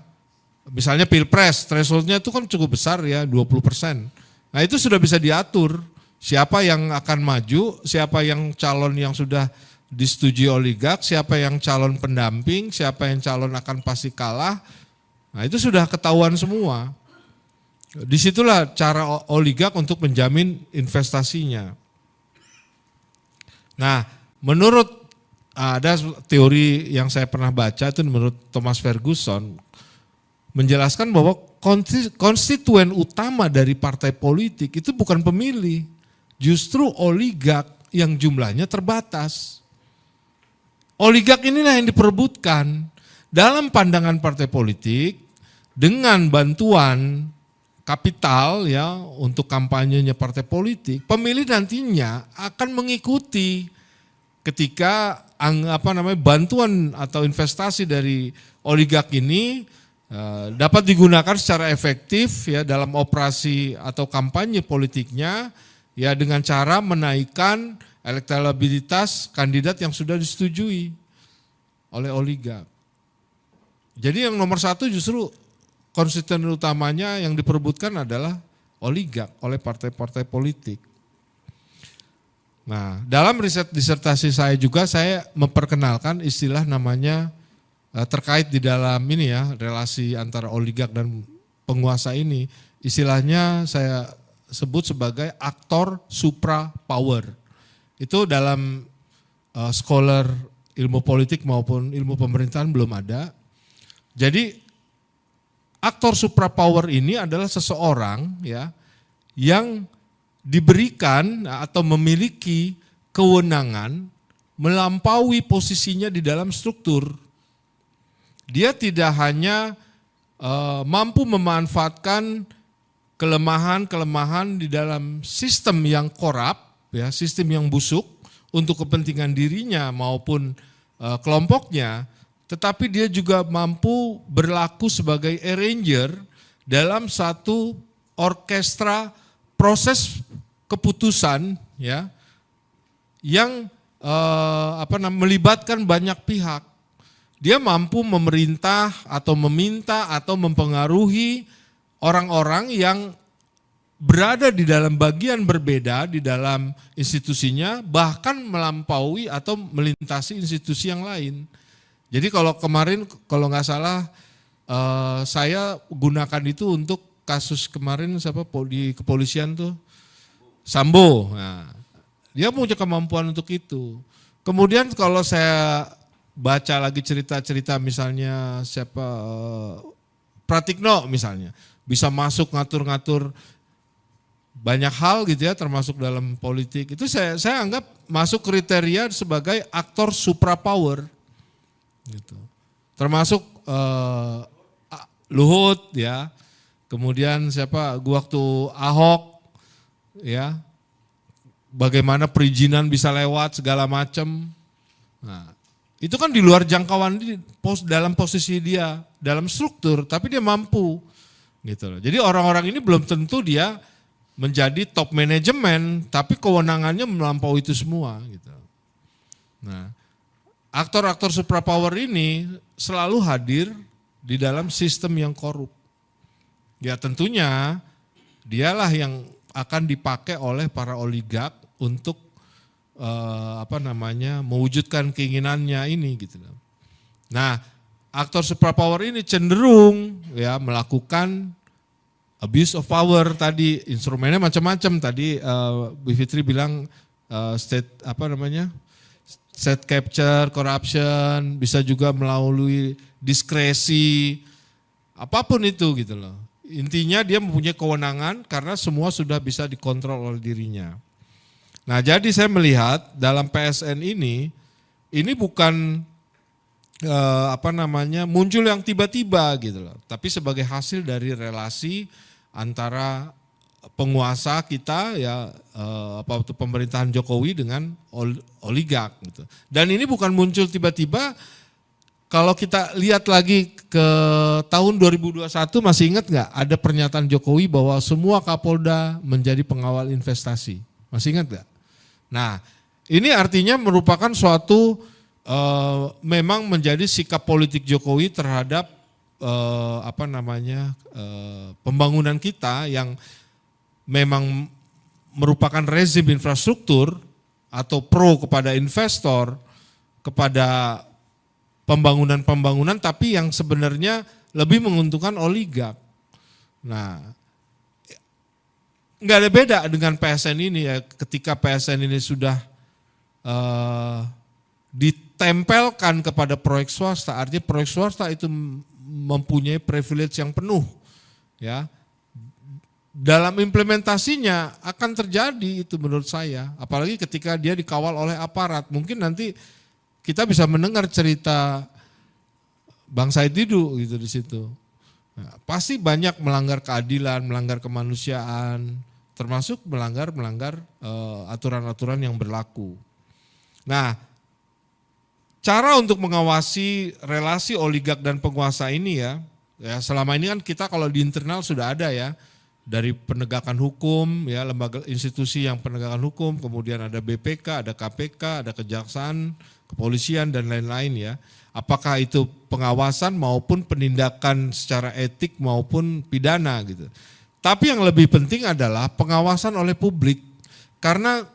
Misalnya pilpres, thresholdnya itu kan cukup besar ya, 20%. Nah itu sudah bisa diatur siapa yang akan maju, siapa yang calon yang sudah disetujui oligark, siapa yang calon pendamping, siapa yang calon akan pasti kalah. Nah itu sudah ketahuan semua. Disitulah cara oligark untuk menjamin investasinya. Nah menurut ada teori yang saya pernah baca itu menurut Thomas Ferguson menjelaskan bahwa konstituen utama dari partai politik itu bukan pemilih, justru oligark yang jumlahnya terbatas. Oligark inilah yang diperebutkan dalam pandangan partai politik dengan bantuan kapital ya untuk kampanyenya partai politik. Pemilih nantinya akan mengikuti ketika bantuan atau investasi dari oligark ini dapat digunakan secara efektif ya dalam operasi atau kampanye politiknya ya dengan cara menaikkan elektabilitas kandidat yang sudah disetujui oleh oligark. Jadi yang nomor satu justru konstituen utamanya yang diperebutkan adalah oligark oleh partai-partai politik. Nah, dalam riset disertasi saya juga saya memperkenalkan istilah namanya terkait di dalam ini ya relasi antara oligark dan penguasa ini. Istilahnya saya sebut sebagai aktor supra power. Itu dalam scholar ilmu politik maupun ilmu pemerintahan belum ada. Jadi aktor supra power ini adalah seseorang ya yang diberikan atau memiliki kewenangan melampaui posisinya di dalam struktur. Dia tidak hanya mampu memanfaatkan kelemahan-kelemahan di dalam sistem yang korup, ya, sistem yang busuk untuk kepentingan dirinya maupun kelompoknya, tetapi dia juga mampu berlaku sebagai arranger dalam satu orkestra proses keputusan ya yang melibatkan banyak pihak. Dia mampu memerintah atau meminta atau mempengaruhi orang-orang yang berada di dalam bagian berbeda di dalam institusinya, bahkan melampaui atau melintasi institusi yang lain. Jadi kalau kemarin kalau nggak salah saya gunakan itu untuk kasus kemarin di kepolisian tuh Sambo. Nah, dia punya kemampuan untuk itu. Kemudian kalau saya baca lagi cerita-cerita misalnya Pratikno misalnya bisa masuk ngatur-ngatur banyak hal gitu ya termasuk dalam politik. Itu saya anggap masuk kriteria sebagai aktor supra power. Gitu. Termasuk Luhut ya. Kemudian waktu Ahok ya. Bagaimana perizinan bisa lewat segala macam. Nah, itu kan di luar jangkauan dalam posisi dia, dalam struktur, tapi dia mampu gitu loh. Jadi orang-orang ini belum tentu dia menjadi top manajemen, tapi kewenangannya melampaui itu semua gitu. Nah, aktor-aktor suprapower ini selalu hadir di dalam sistem yang korup. Ya tentunya dialah yang akan dipakai oleh para oligark untuk mewujudkan keinginannya ini gitu. Nah, aktor suprapower ini cenderung ya melakukan abuse of power tadi, instrumennya macam-macam tadi Bu Fitri bilang state capture, corruption, bisa juga melalui diskresi, apapun itu gitu loh. Intinya dia mempunyai kewenangan karena semua sudah bisa dikontrol oleh dirinya. Nah jadi saya melihat dalam PSN ini bukan muncul yang tiba-tiba gitu loh. Tapi sebagai hasil dari relasi antara penguasa kita ya pemerintahan Jokowi dengan oligark gitu. Dan ini bukan muncul tiba-tiba. Kalau kita lihat lagi ke tahun 2021 masih ingat nggak ada pernyataan Jokowi bahwa semua Kapolda menjadi pengawal investasi. Masih ingat nggak? Nah ini artinya merupakan suatu memang menjadi sikap politik Jokowi terhadap pembangunan kita yang memang merupakan rezim infrastruktur atau pro kepada investor, kepada pembangunan tapi yang sebenarnya lebih menguntungkan oligark. Nah, nggak ada beda dengan PSN ini ya. Ketika PSN ini sudah tempelkan kepada proyek swasta, artinya proyek swasta itu mempunyai privilege yang penuh, ya. Dalam implementasinya akan terjadi itu menurut saya, apalagi ketika dia dikawal oleh aparat. Mungkin nanti kita bisa mendengar cerita Bang Said Didu gitu di situ. Nah, pasti banyak melanggar keadilan, melanggar kemanusiaan, termasuk melanggar aturan-aturan yang berlaku. Nah, cara untuk mengawasi relasi oligark dan penguasa ini ya selama ini kan kita kalau di internal sudah ada ya, dari penegakan hukum, ya lembaga institusi yang penegakan hukum, kemudian ada BPK, ada KPK, ada kejaksaan, kepolisian dan lain-lain ya. Apakah itu pengawasan maupun penindakan secara etik maupun pidana gitu. Tapi yang lebih penting adalah pengawasan oleh publik, karena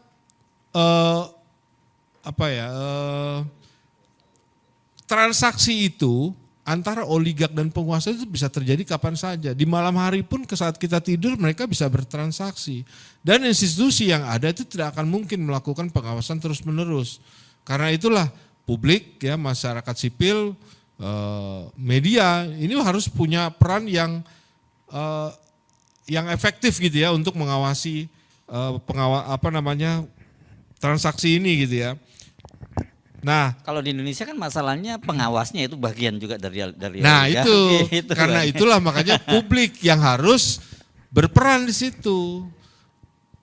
transaksi itu antara oligark dan penguasa itu bisa terjadi kapan saja. Di malam hari pun saat kita tidur mereka bisa bertransaksi. Dan institusi yang ada itu tidak akan mungkin melakukan pengawasan terus-menerus. Karena itulah publik, ya masyarakat sipil, media ini harus punya peran yang efektif gitu ya untuk mengawasi transaksi ini gitu ya. Nah, kalau di Indonesia kan masalahnya pengawasnya itu bagian juga dari nah ya. itu karena itulah makanya publik yang harus berperan di situ.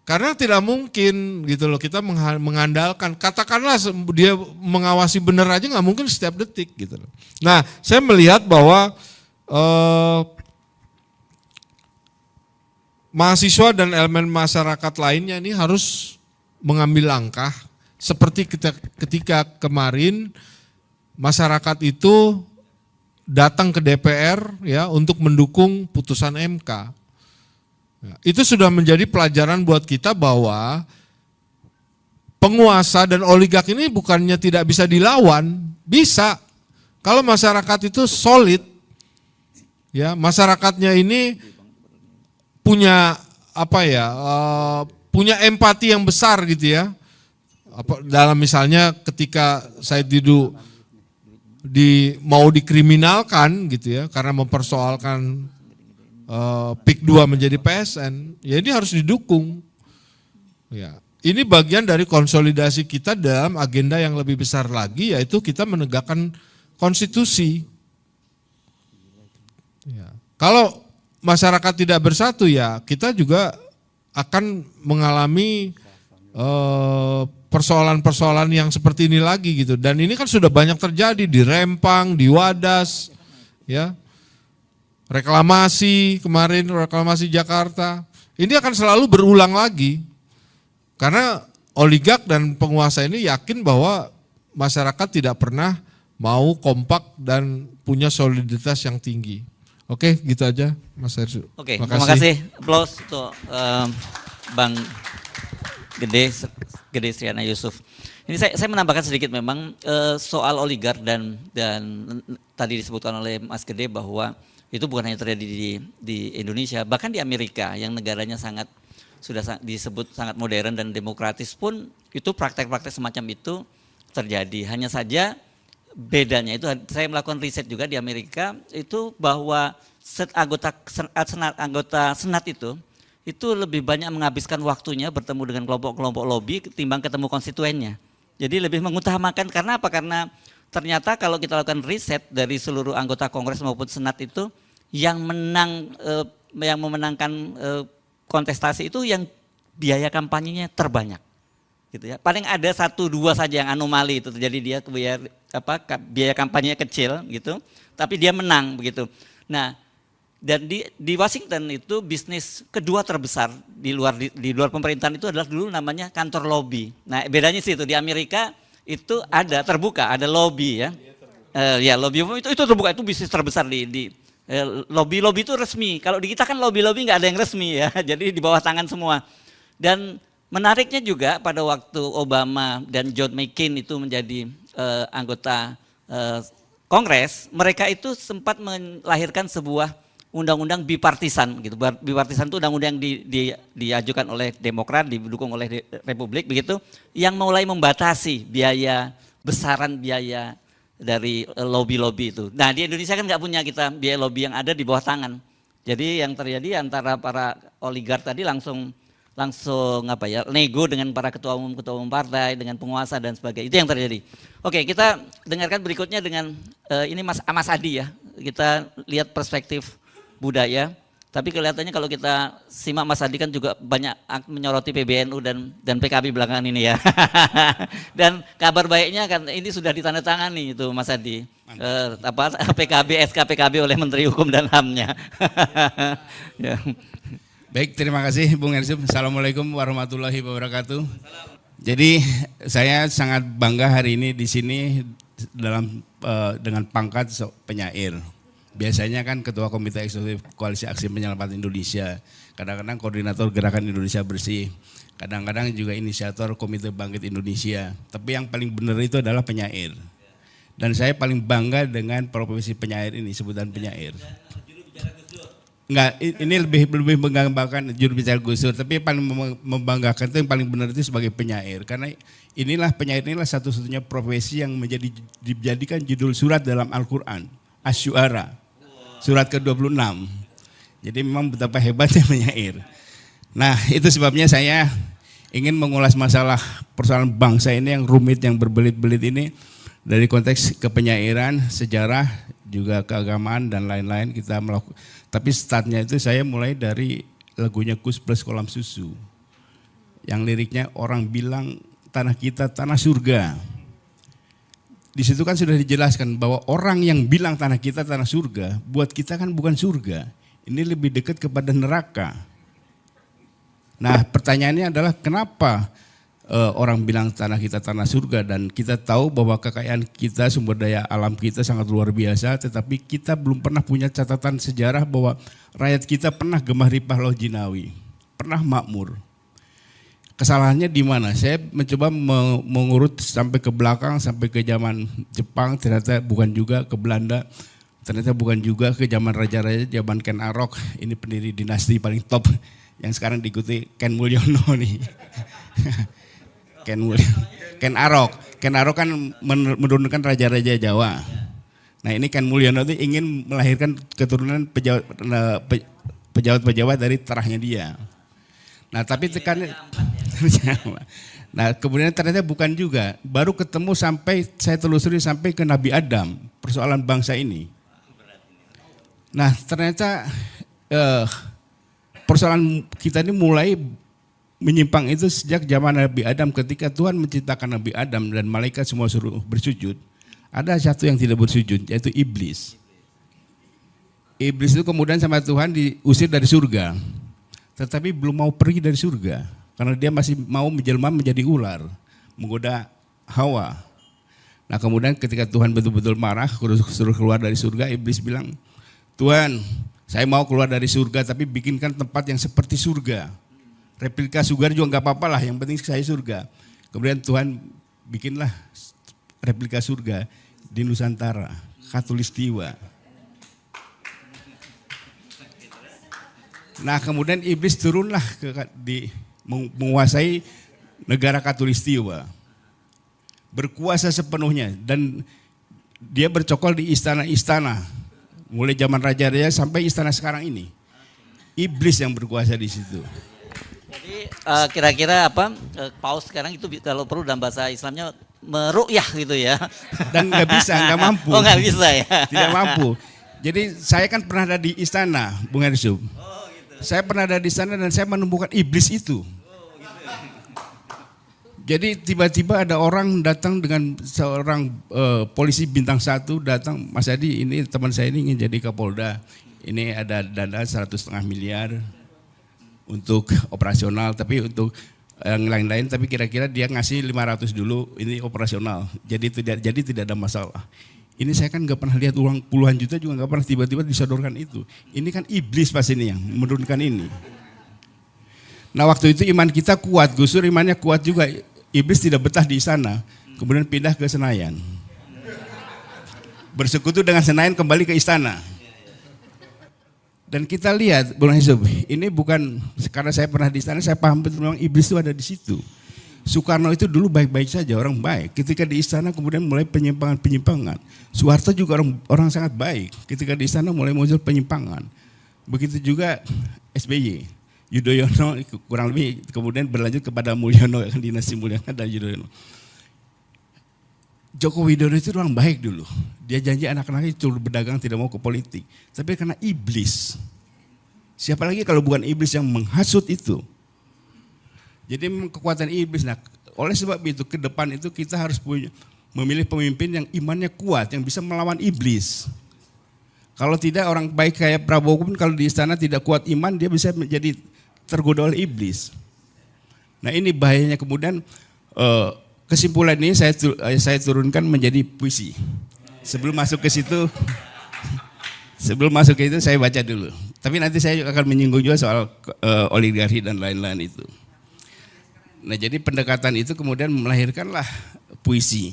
Karena tidak mungkin gitu loh kita mengandalkan, katakanlah dia mengawasi benar aja nggak mungkin setiap detik gitu loh. Nah, saya melihat bahwa mahasiswa dan elemen masyarakat lainnya ini harus mengambil langkah. Seperti ketika kemarin masyarakat itu datang ke DPR ya untuk mendukung putusan MK. Ya, itu sudah menjadi pelajaran buat kita bahwa penguasa dan oligark ini bukannya tidak bisa dilawan, bisa. Kalau masyarakat itu solid, ya masyarakatnya ini punya punya empati yang besar gitu ya. Dalam misalnya ketika Said Didu mau dikriminalkan gitu ya karena mempersoalkan PIK 2 menjadi PSN, ya ini harus didukung. Ya, ini bagian dari konsolidasi kita dalam agenda yang lebih besar lagi, yaitu kita menegakkan konstitusi. Ya. Kalau masyarakat tidak bersatu ya kita juga akan mengalami persoalan-persoalan yang seperti ini lagi gitu. Dan ini kan sudah banyak terjadi di Rempang, di Wadas, ya. Reklamasi kemarin, reklamasi Jakarta. Ini akan selalu berulang lagi. Karena oligark dan penguasa ini yakin bahwa masyarakat tidak pernah mau kompak dan punya soliditas yang tinggi. Oke, gitu aja Mas Hersu. Oke, terima kasih. Aplaus untuk Bang Gede Striana Yusuf. Ini saya menambahkan sedikit memang soal oligark dan tadi disebutkan oleh Mas Gede bahwa itu bukan hanya terjadi di Indonesia, bahkan di Amerika yang negaranya sudah disebut sangat modern dan demokratis pun itu praktek-praktek semacam itu terjadi. Hanya saja bedanya itu saya melakukan riset juga di Amerika itu bahwa anggota senat itu lebih banyak menghabiskan waktunya bertemu dengan kelompok-kelompok lobby ketimbang ketemu konstituennya. Jadi lebih mengutamakan, karena apa? Karena ternyata kalau kita lakukan riset dari seluruh anggota Kongres maupun Senat itu yang memenangkan kontestasi itu yang biaya kampanyenya terbanyak. Gitu ya. Paling ada 1-2 saja yang anomali itu terjadi, dia biaya kampanyenya kecil gitu, tapi dia menang begitu. Nah, dan di Washington itu bisnis kedua terbesar di luar pemerintahan itu adalah dulu namanya kantor lobby. Nah bedanya sih itu di Amerika itu ada terbuka, ada lobby ya. Ya lobby itu terbuka, itu bisnis terbesar di lobby itu resmi. Kalau di kita kan lobby nggak ada yang resmi ya, jadi di bawah tangan semua. Dan menariknya juga pada waktu Obama dan John McCain itu menjadi anggota Kongres, mereka itu sempat melahirkan sebuah undang-undang bipartisan gitu. Bipartisan itu undang-undang yang diajukan oleh Demokrat, didukung oleh Republik begitu, yang mulai membatasi biaya besaran biaya dari lobby-lobby itu. Nah di Indonesia kan nggak punya kita biaya lobby yang ada di bawah tangan. Jadi yang terjadi antara para oligark tadi langsung apa ya, nego dengan para ketua umum partai, dengan penguasa dan sebagainya. Itu yang terjadi. Oke, kita dengarkan berikutnya dengan ini Mas Adi ya. Kita lihat perspektif budaya. Tapi kelihatannya kalau kita simak Mas Adi kan juga banyak menyoroti PBNU dan PKB belakangan ini ya. Dan kabar baiknya kan ini sudah ditandatangani itu Mas Adi. PKB, SK PKB oleh Menteri Hukum dan HAM-nya. Ya. Baik, terima kasih Bung Ersub. Assalamualaikum warahmatullahi wabarakatuh. Jadi saya sangat bangga hari ini di sini dengan pangkat penyair. Biasanya kan Ketua Komite Eksekutif Koalisi Aksi Menyelamatkan Indonesia, kadang-kadang Koordinator Gerakan Indonesia Bersih, kadang-kadang juga inisiator Komite Bangkit Indonesia. Tapi yang paling benar itu adalah penyair. Dan saya paling bangga dengan profesi penyair ini, sebutan penyair. Enggak, ini lebih membanggakan juru bicara Gus Dur, tapi yang paling membanggakan itu yang paling benar itu sebagai penyair. Karena penyair inilah satu-satunya profesi yang dijadikan judul surat dalam Al-Quran, Asy-Syu'ara. Surat ke-26. Jadi memang betapa hebatnya penyair. Nah itu sebabnya saya ingin mengulas masalah persoalan bangsa ini yang rumit, yang berbelit-belit ini dari konteks kepenyairan, sejarah, juga keagamaan dan lain-lain kita melakukan. Tapi startnya itu saya mulai dari lagunya Kus Plus Kolam Susu. Yang liriknya orang bilang tanah kita tanah surga. Di situ kan sudah dijelaskan bahwa orang yang bilang tanah kita tanah surga, buat kita kan bukan surga. Ini lebih dekat kepada neraka. Nah pertanyaannya adalah kenapa orang bilang tanah kita tanah surga, dan kita tahu bahwa kekayaan kita, sumber daya alam kita sangat luar biasa, tetapi kita belum pernah punya catatan sejarah bahwa rakyat kita pernah gemah ripah Loh Jinawi, pernah makmur. Kesalahannya di mana? Saya mencoba mengurut sampai ke belakang, sampai ke zaman Jepang, ternyata bukan juga, ke Belanda, ternyata bukan juga, ke zaman raja-raja, zaman Ken Arok, ini pendiri dinasti paling top, yang sekarang diikuti Ken Mulyono nih. Ken Arok kan menurunkan raja-raja Jawa. Nah ini Ken Mulyono itu ingin melahirkan keturunan pejabat-pejabat dari terahnya dia. Nah tapi nah kemudian ternyata bukan juga, baru ketemu sampai saya telusuri sampai ke Nabi Adam, persoalan bangsa ini. Nah ternyata persoalan kita ini mulai menyimpang itu sejak zaman Nabi Adam, ketika Tuhan menciptakan Nabi Adam dan malaikat semua suruh bersujud. Ada satu yang tidak bersujud, yaitu iblis. Iblis itu kemudian sama Tuhan diusir dari surga. Tetapi belum mau pergi dari surga, karena dia masih mau menjelma menjadi ular, menggoda Hawa. Nah kemudian ketika Tuhan betul-betul marah, suruh keluar dari surga, iblis bilang, Tuhan saya mau keluar dari surga tapi bikinkan tempat yang seperti surga. Replika surga juga gak apa-apa lah, yang penting saya surga. Kemudian Tuhan bikinlah replika surga di Nusantara, Khatulistiwa. Nah kemudian iblis turunlah menguasai negara Khatulistiwa, berkuasa sepenuhnya, dan dia bercokol di istana-istana, mulai zaman raja-raja sampai istana sekarang ini. Iblis yang berkuasa di situ. Jadi kira-kira apa paus sekarang itu kalau perlu dalam bahasa Islamnya meru'yah gitu ya? Dan nggak bisa, nggak mampu. Oh nggak bisa ya? Tidak mampu. Jadi saya kan pernah ada di istana, Bung Ersub. Saya pernah ada di sana dan saya menemukan iblis itu. Jadi tiba-tiba ada orang datang dengan seorang polisi bintang 1 datang, Mas Adi ini teman saya ini ingin jadi Kapolda. Ini ada dana 1,5 miliar untuk operasional, tapi untuk yang lain-lain, tapi kira-kira dia ngasih 500 dulu, ini operasional. Jadi tidak ada masalah. Ini saya kan nggak pernah lihat uang puluhan juta juga nggak pernah tiba-tiba disodorkan itu. Ini kan iblis pas ini yang menurunkan ini. Nah waktu itu iman kita kuat, Gus Dur imannya kuat juga. Iblis tidak betah di sana, kemudian pindah ke Senayan. Bersekutu dengan Senayan kembali ke istana. Dan kita lihat, Bung Ersub, ini bukan karena saya pernah di sana, saya paham betul memang iblis itu ada di situ. Soekarno itu dulu baik-baik saja, orang baik. Ketika di istana kemudian mulai penyimpangan-penyimpangan. Soeharto juga orang sangat baik. Ketika di istana mulai muncul penyimpangan. Begitu juga SBY. Yudhoyono kurang lebih kemudian berlanjut kepada Mulyono, dinasti Mulyono dan Yudhoyono. Joko Widodo itu orang baik dulu. Dia janji anak-anaknya itu berdagang, tidak mau ke politik. Tapi karena iblis. Siapa lagi kalau bukan iblis yang menghasut itu? Jadi memang kekuatan iblis. Nah, oleh sebab itu ke depan itu kita harus memilih pemimpin yang imannya kuat, yang bisa melawan iblis. Kalau tidak, orang baik kayak Prabowo pun kalau di istana tidak kuat iman, dia bisa menjadi tergoda oleh iblis. Nah, ini bahayanya. Kemudian kesimpulan ini saya turunkan menjadi puisi. Sebelum masuk ke situ, saya baca dulu. Tapi nanti saya akan menyinggung juga soal oligarki dan lain-lain itu. Nah, jadi pendekatan itu kemudian melahirkanlah puisi.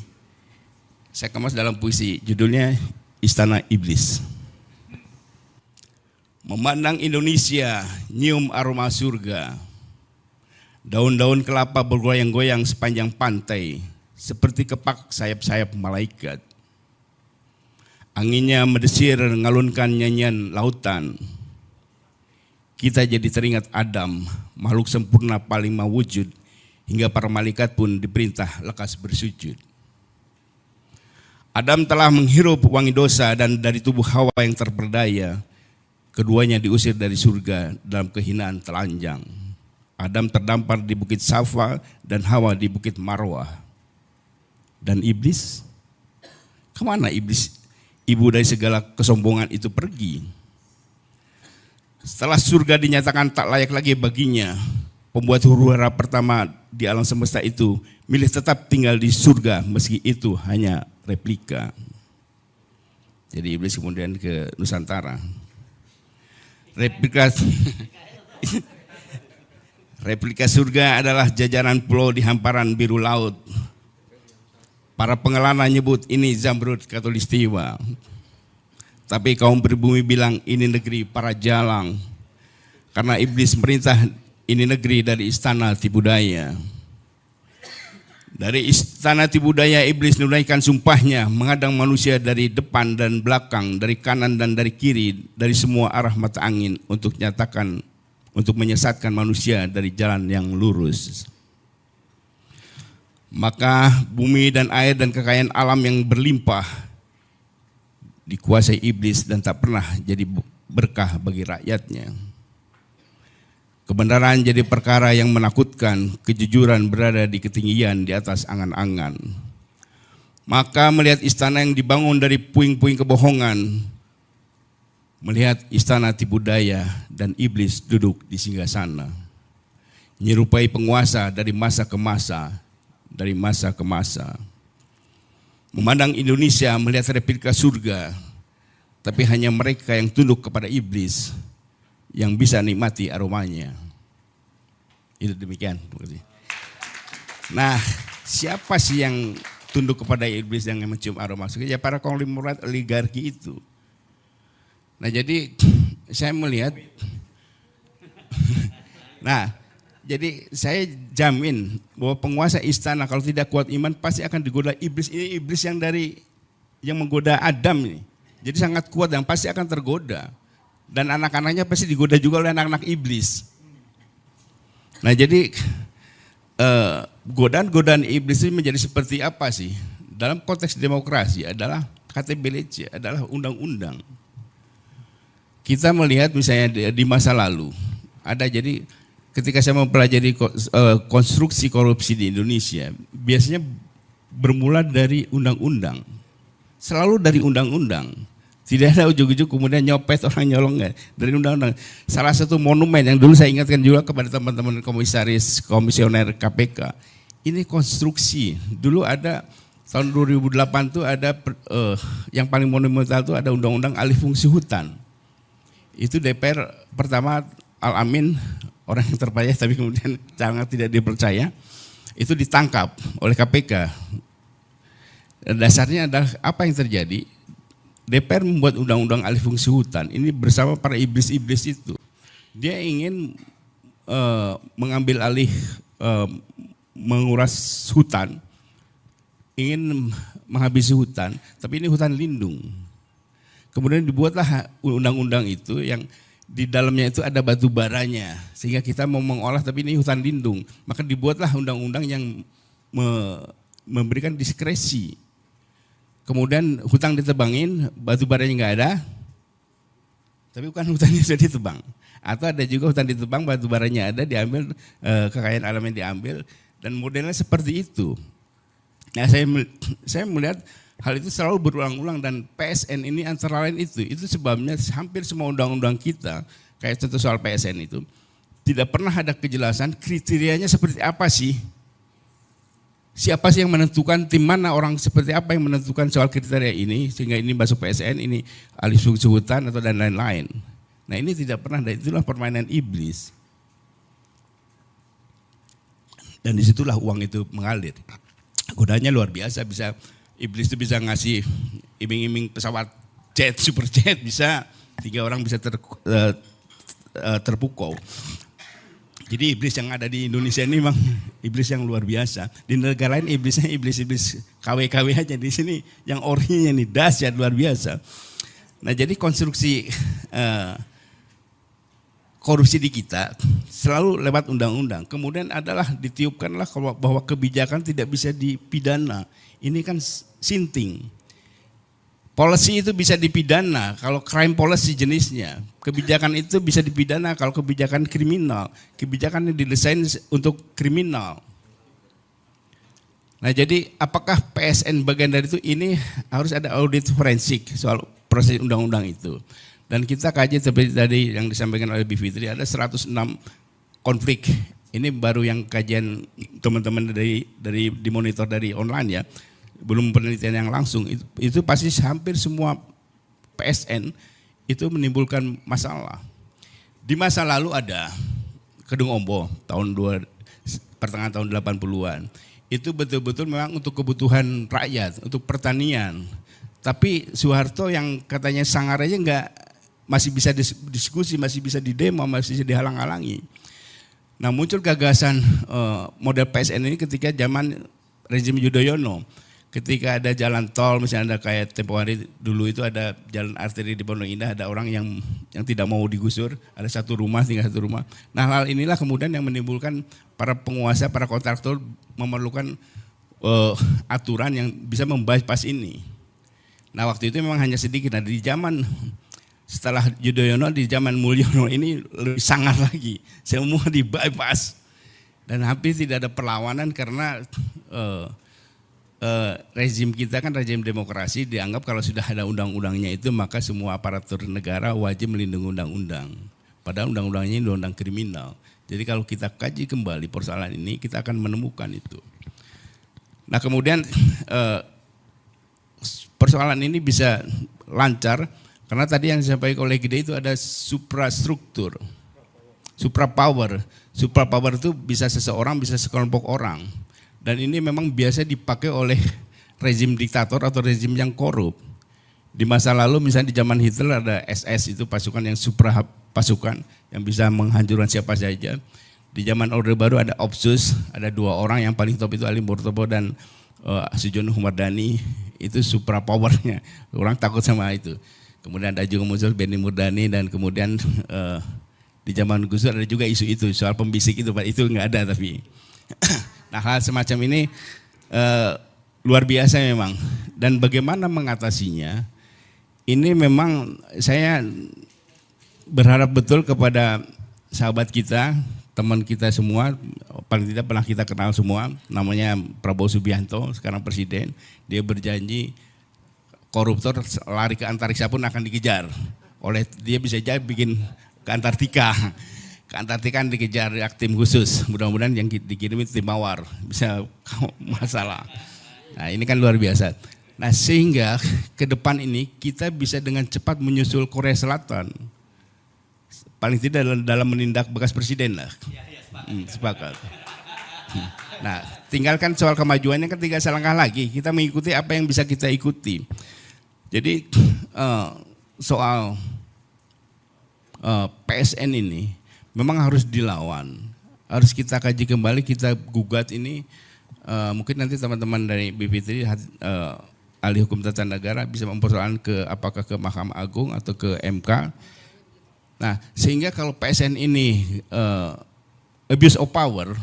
Saya kemas dalam puisi, judulnya Istana Iblis. Memandang Indonesia, nyium aroma surga. Daun-daun kelapa bergoyang-goyang sepanjang pantai, seperti kepak sayap-sayap malaikat. Anginnya mendesir ngalunkan nyanyian lautan. Kita jadi teringat Adam, makhluk sempurna paling mewujud, hingga para malaikat pun diperintah lekas bersujud. Adam telah menghirup wangi dosa dan dari tubuh Hawa yang terperdaya, keduanya diusir dari surga dalam kehinaan telanjang. Adam terdampar di bukit Safa dan Hawa di bukit Marwah. Dan iblis? Kemana iblis? Ibu dari segala kesombongan itu pergi. Setelah surga dinyatakan tak layak lagi baginya, pembuat huru-hara pertama di alam semesta itu milih tetap tinggal di surga meski itu hanya replika. Jadi iblis kemudian ke Nusantara. Replika surga adalah jajaran pulau di hamparan biru laut. Para pengelana nyebut ini Zamrud Khatulistiwa. Tapi kaum pribumi bilang ini negeri para jalang. Karena iblis merintah ini negeri dari istana Tibudaya. Dari istana Tibudaya iblis menunaikan sumpahnya menghadang manusia dari depan dan belakang, dari kanan dan dari kiri, dari semua arah mata angin untuk menyesatkan manusia dari jalan yang lurus. Maka bumi dan air dan kekayaan alam yang berlimpah dikuasai iblis dan tak pernah jadi berkah bagi rakyatnya. Kebenaran jadi perkara yang menakutkan, kejujuran berada di ketinggian di atas angan-angan. Maka melihat istana yang dibangun dari puing-puing kebohongan, melihat istana Tibudaya dan iblis duduk di singgasana, nyerupai penguasa dari masa ke masa, dari masa ke masa. Memandang Indonesia melihat replika surga, tapi hanya mereka yang tunduk kepada iblis yang bisa nikmati aromanya. Itu demikian. Nah, siapa sih yang tunduk kepada iblis yang mencium aroma surga? Ya para konglomerat oligarki itu. Nah, jadi saya melihat, nah, jadi saya jamin bahwa penguasa istana kalau tidak kuat iman pasti akan digoda iblis. Ini iblis yang menggoda Adam ini. Jadi sangat kuat dan pasti akan tergoda. Dan anak-anaknya pasti digoda juga oleh anak-anak iblis. Nah, jadi godaan-godaan iblis ini menjadi seperti apa sih? Dalam konteks demokrasi adalah KTBLC, adalah undang-undang. Kita melihat misalnya di masa lalu, ada jadi ketika saya mempelajari konstruksi korupsi di Indonesia, biasanya bermula dari undang-undang. Selalu dari undang-undang. Tidak ada ujung-ujung kemudian nyopet orang nyolong dari undang-undang. Salah satu monumen yang dulu saya ingatkan juga kepada teman-teman komisioner KPK. Ini konstruksi. Dulu ada tahun 2008 tuh ada yang paling monumental itu ada undang-undang alih fungsi hutan. Itu DPR pertama Al-Amin, orang yang terpercaya tapi kemudian sangat tidak dipercaya, itu ditangkap oleh KPK. Dasarnya adalah apa yang terjadi? DPR membuat undang-undang alih fungsi hutan ini bersama para iblis-iblis itu. Dia ingin mengambil alih menguras hutan, ingin menghabisi hutan, tapi ini hutan lindung. Kemudian dibuatlah undang-undang itu yang di dalamnya itu ada batu baranya, sehingga kita mau mengolah tapi ini hutan lindung. Maka dibuatlah undang-undang yang memberikan diskresi. Kemudian hutan ditebangin, batu baranya nggak ada, tapi bukan hutannya sudah ditebang. Atau ada juga hutan ditebang, batu baranya ada, diambil, kekayaan alamnya diambil, dan modelnya seperti itu. Nah, saya melihat hal itu selalu berulang-ulang, dan PSN ini antara lain itu sebabnya hampir semua undang-undang kita, kayak contoh soal PSN itu, tidak pernah ada kejelasan kriterianya seperti apa sih. Siapa sih yang menentukan, tim mana, orang seperti apa yang menentukan soal kriteria ini, sehingga ini masuk PSN, ini alih fungsi hutan atau dan lain-lain. Nah ini tidak pernah, dan itulah permainan iblis. Dan disitulah uang itu mengalir. Godanya luar biasa, bisa iblis itu bisa ngasih iming-iming pesawat jet, super jet, bisa 3 orang bisa terpukau. Jadi iblis yang ada di Indonesia ini memang iblis yang luar biasa. Di negara lain iblisnya iblis KW-KW aja, di sini yang orinya ini dahsyat luar biasa. Nah jadi konstruksi korupsi di kita selalu lewat undang-undang. Kemudian adalah ditiupkanlah bahwa kebijakan tidak bisa dipidana. Ini kan sinting. Policy itu bisa dipidana kalau crime policy jenisnya. Kebijakan itu bisa dipidana kalau kebijakan kriminal. Kebijakan yang didesain untuk kriminal. Nah jadi apakah PSN bagian dari itu? Ini harus ada audit forensik soal proses undang-undang itu. Dan kita kaji seperti tadi yang disampaikan oleh Bivitri, ada 106 konflik. Ini baru yang kajian teman-teman dari dimonitor dari online ya. Belum penelitian yang langsung, itu pasti hampir semua PSN itu menimbulkan masalah. Di masa lalu ada Kedung Ombo pertengahan tahun 80-an. Itu betul-betul memang untuk kebutuhan rakyat, untuk pertanian. Tapi Soeharto yang katanya sangar aja masih bisa diskusi, masih bisa didemo, masih bisa dihalang-halangi. Nah muncul gagasan model PSN ini ketika zaman rezim Yudhoyono. Ketika ada jalan tol, misalnya ada kayak tempo hari dulu itu ada jalan arteri di Pondok Indah, ada orang yang tidak mau digusur, ada tinggal satu rumah. Nah hal inilah kemudian yang menimbulkan para penguasa, para kontraktor memerlukan aturan yang bisa membypass ini. Nah waktu itu memang hanya sedikit, nah di zaman setelah Yudhoyono, di zaman Mulyono ini lebih sangar lagi, semua di bypass. Dan hampir tidak ada perlawanan karena rezim kita kan rezim demokrasi, dianggap kalau sudah ada undang-undangnya itu maka semua aparatur negara wajib melindungi undang-undang. Padahal undang-undangnya ini undang kriminal. Jadi kalau kita kaji kembali persoalan ini kita akan menemukan itu. Nah kemudian persoalan ini bisa lancar karena tadi yang disampaikan oleh Gede itu ada suprastruktur, suprapower. Suprapower itu bisa seseorang, bisa sekelompok orang. Dan ini memang biasa dipakai oleh rezim diktator atau rezim yang korup. Di masa lalu misalnya di zaman Hitler ada SS, itu pasukan yang supra pasukan yang bisa menghancurkan siapa saja. Di zaman Orde Baru ada Opsus, ada 2 orang yang paling top itu Ali Murtopo dan Sujono Humardani, itu supra powernya. Orang takut sama itu. Kemudian ada juga muncul Benny Murdani dan kemudian di zaman Gus Dur ada juga isu itu soal pembisik itu nggak ada tapi. Nah hal semacam ini luar biasa memang, dan bagaimana mengatasinya ini memang saya berharap betul kepada sahabat kita, teman kita semua, paling tidak pernah kita kenal semua, namanya Prabowo Subianto, sekarang presiden. Dia berjanji koruptor lari ke antariksa pun akan dikejar oleh dia, bisa jadi bikin ke Antartika. Ke Antartika dikejar tim khusus, mudah-mudahan yang dikirim itu tim mawar, bisa masalah. Nah ini kan luar biasa. Nah sehingga ke depan ini kita bisa dengan cepat menyusul Korea Selatan. Paling tidak dalam menindak bekas presiden lah. Sepakat. Nah tinggalkan soal kemajuannya, ketika selangkah lagi kita mengikuti apa yang bisa kita ikuti. Jadi soal PSN ini memang harus dilawan. harus kita kaji kembali, kita gugat ini. Mungkin nanti teman-teman dari Bivitri, ahli hukum tata negara bisa mempersoalkan apakah ke Mahkamah Agung atau ke MK. Nah, sehingga kalau PSN ini abuse of power,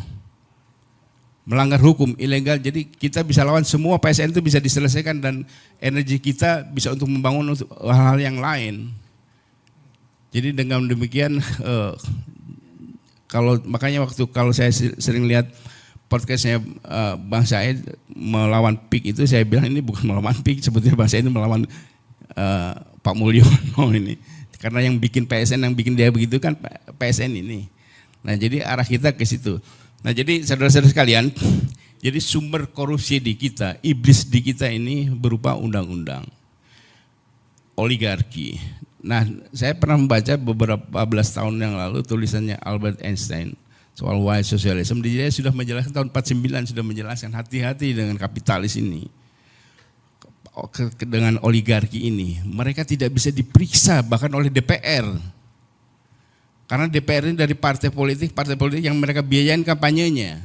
melanggar hukum, ilegal, jadi kita bisa lawan semua PSN itu bisa diselesaikan dan energi kita bisa untuk membangun untuk hal-hal yang lain. Jadi dengan demikian, makanya kalau saya sering lihat podcastnya Bang Said melawan PIK itu, saya bilang ini bukan melawan PIK, sebetulnya Bang Said itu melawan Pak Mulyono ini. Karena yang bikin PSN, yang bikin dia begitu kan PSN ini. Nah jadi arah kita ke situ. Nah jadi saudara-saudara sekalian, jadi sumber korupsi di kita, iblis di kita ini berupa undang-undang, oligarki. Nah saya pernah membaca beberapa belas tahun yang lalu tulisannya Albert Einstein soal white socialism. Dia sudah menjelaskan tahun 49 sudah menjelaskan hati-hati dengan kapitalis ini, dengan oligarki ini. Mereka tidak bisa diperiksa bahkan oleh DPR. Karena DPR ini dari partai politik yang mereka biayain kampanyenya.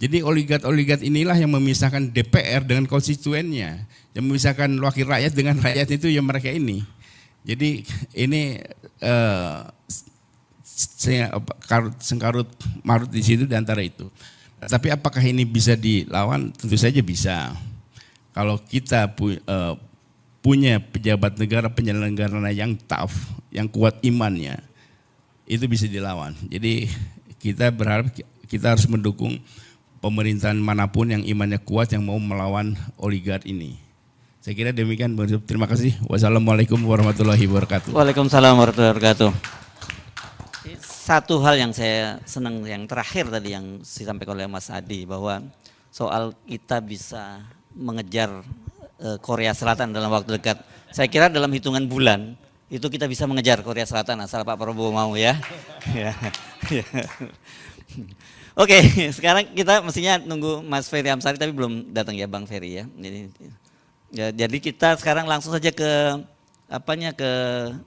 Jadi oligark inilah yang memisahkan DPR dengan konstituennya, yang memisahkan wakil rakyat dengan rakyat itu yang mereka ini. Jadi ini sengkarut marut di situ di antara itu. Tapi apakah ini bisa dilawan? Tentu saja bisa. Kalau kita punya pejabat negara penyelenggara yang tough, yang kuat imannya, itu bisa dilawan. Jadi kita berharap kita harus mendukung pemerintahan manapun yang imannya kuat yang mau melawan oligark ini. Saya kira demikian. Terima kasih. Wassalamualaikum warahmatullahi wabarakatuh. Waalaikumsalam warahmatullahi wabarakatuh. Satu hal yang saya senang yang terakhir tadi yang disampaikan oleh Mas Adi, bahwa soal kita bisa mengejar Korea Selatan dalam waktu dekat. Saya kira dalam hitungan bulan itu kita bisa mengejar Korea Selatan asal Pak Prabowo mau ya. Oke, sekarang kita mestinya nunggu Mas Ferry Amsari tapi belum datang ya Bang Ferry ya. Jadi kita sekarang langsung saja ke ke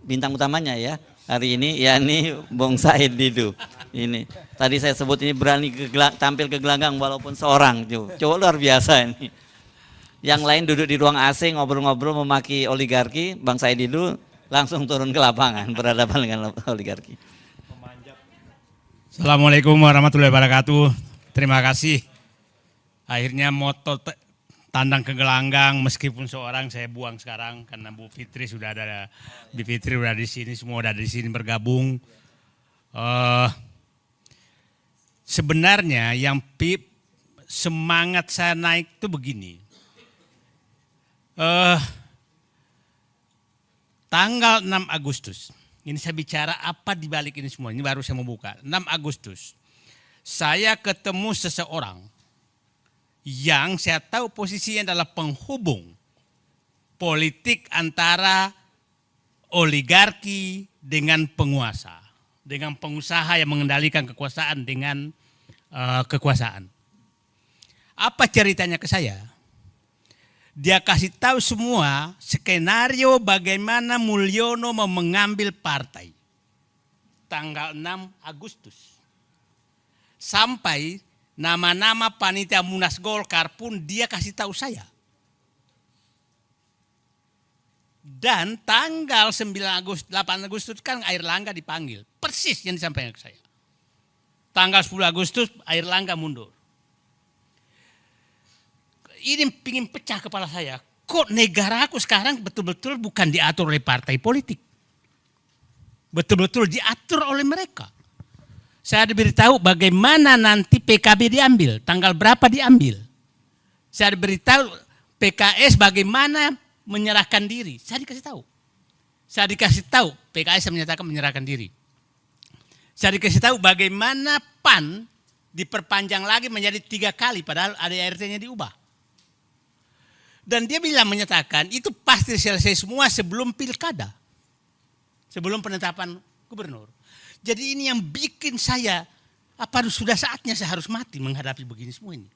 bintang utamanya ya. Hari ini yakni Bung Said Didu. Ini tadi saya sebut ini berani tampil ke gelanggang walaupun seorang. Coba luar biasa ini. Yang lain duduk di ruang AC ngobrol-ngobrol memaki oligarki, Bang Said Didu langsung turun ke lapangan berhadapan dengan oligarki. Assalamualaikum warahmatullahi wabarakatuh. Terima kasih. Akhirnya moto tandang ke gelanggang meskipun seorang saya buang sekarang karena Bu Fitri sudah ada, Bu Fitri sudah di sini, semua sudah di sini bergabung. Sebenarnya yang semangat saya naik itu begini. Tanggal 6 Agustus, ini saya bicara apa di balik ini semua, ini baru saya membuka. 6 Agustus, saya ketemu seseorang yang saya tahu posisinya adalah penghubung politik antara oligarki dengan penguasa, dengan pengusaha yang mengendalikan kekuasaan dengan kekuasaan. Apa ceritanya ke saya? Dia kasih tahu semua skenario bagaimana Mulyono mau mengambil partai. Tanggal 6 Agustus. Sampai nama-nama panitia Munas Golkar pun dia kasih tahu saya. Dan tanggal 8 Agustus kan Airlangga dipanggil. Persis yang disampaikan ke saya. Tanggal 10 Agustus Airlangga mundur. Ini pingin pecah kepala saya. Kok negara aku sekarang betul-betul bukan diatur oleh partai politik. Betul-betul diatur oleh mereka. Saya diberitahu bagaimana nanti PKB diambil. Tanggal berapa diambil. Saya diberitahu PKS bagaimana menyerahkan diri. Saya dikasih tahu. Saya dikasih tahu PKS menyatakan menyerahkan diri. Saya dikasih tahu bagaimana PAN diperpanjang lagi menjadi 3 kali padahal ADRT-nya diubah. Dan dia bilang menyatakan itu pasti selesai semua sebelum pilkada. Sebelum penetapan gubernur. Jadi ini yang bikin saya, apa sudah saatnya saya harus mati menghadapi begini semua ini.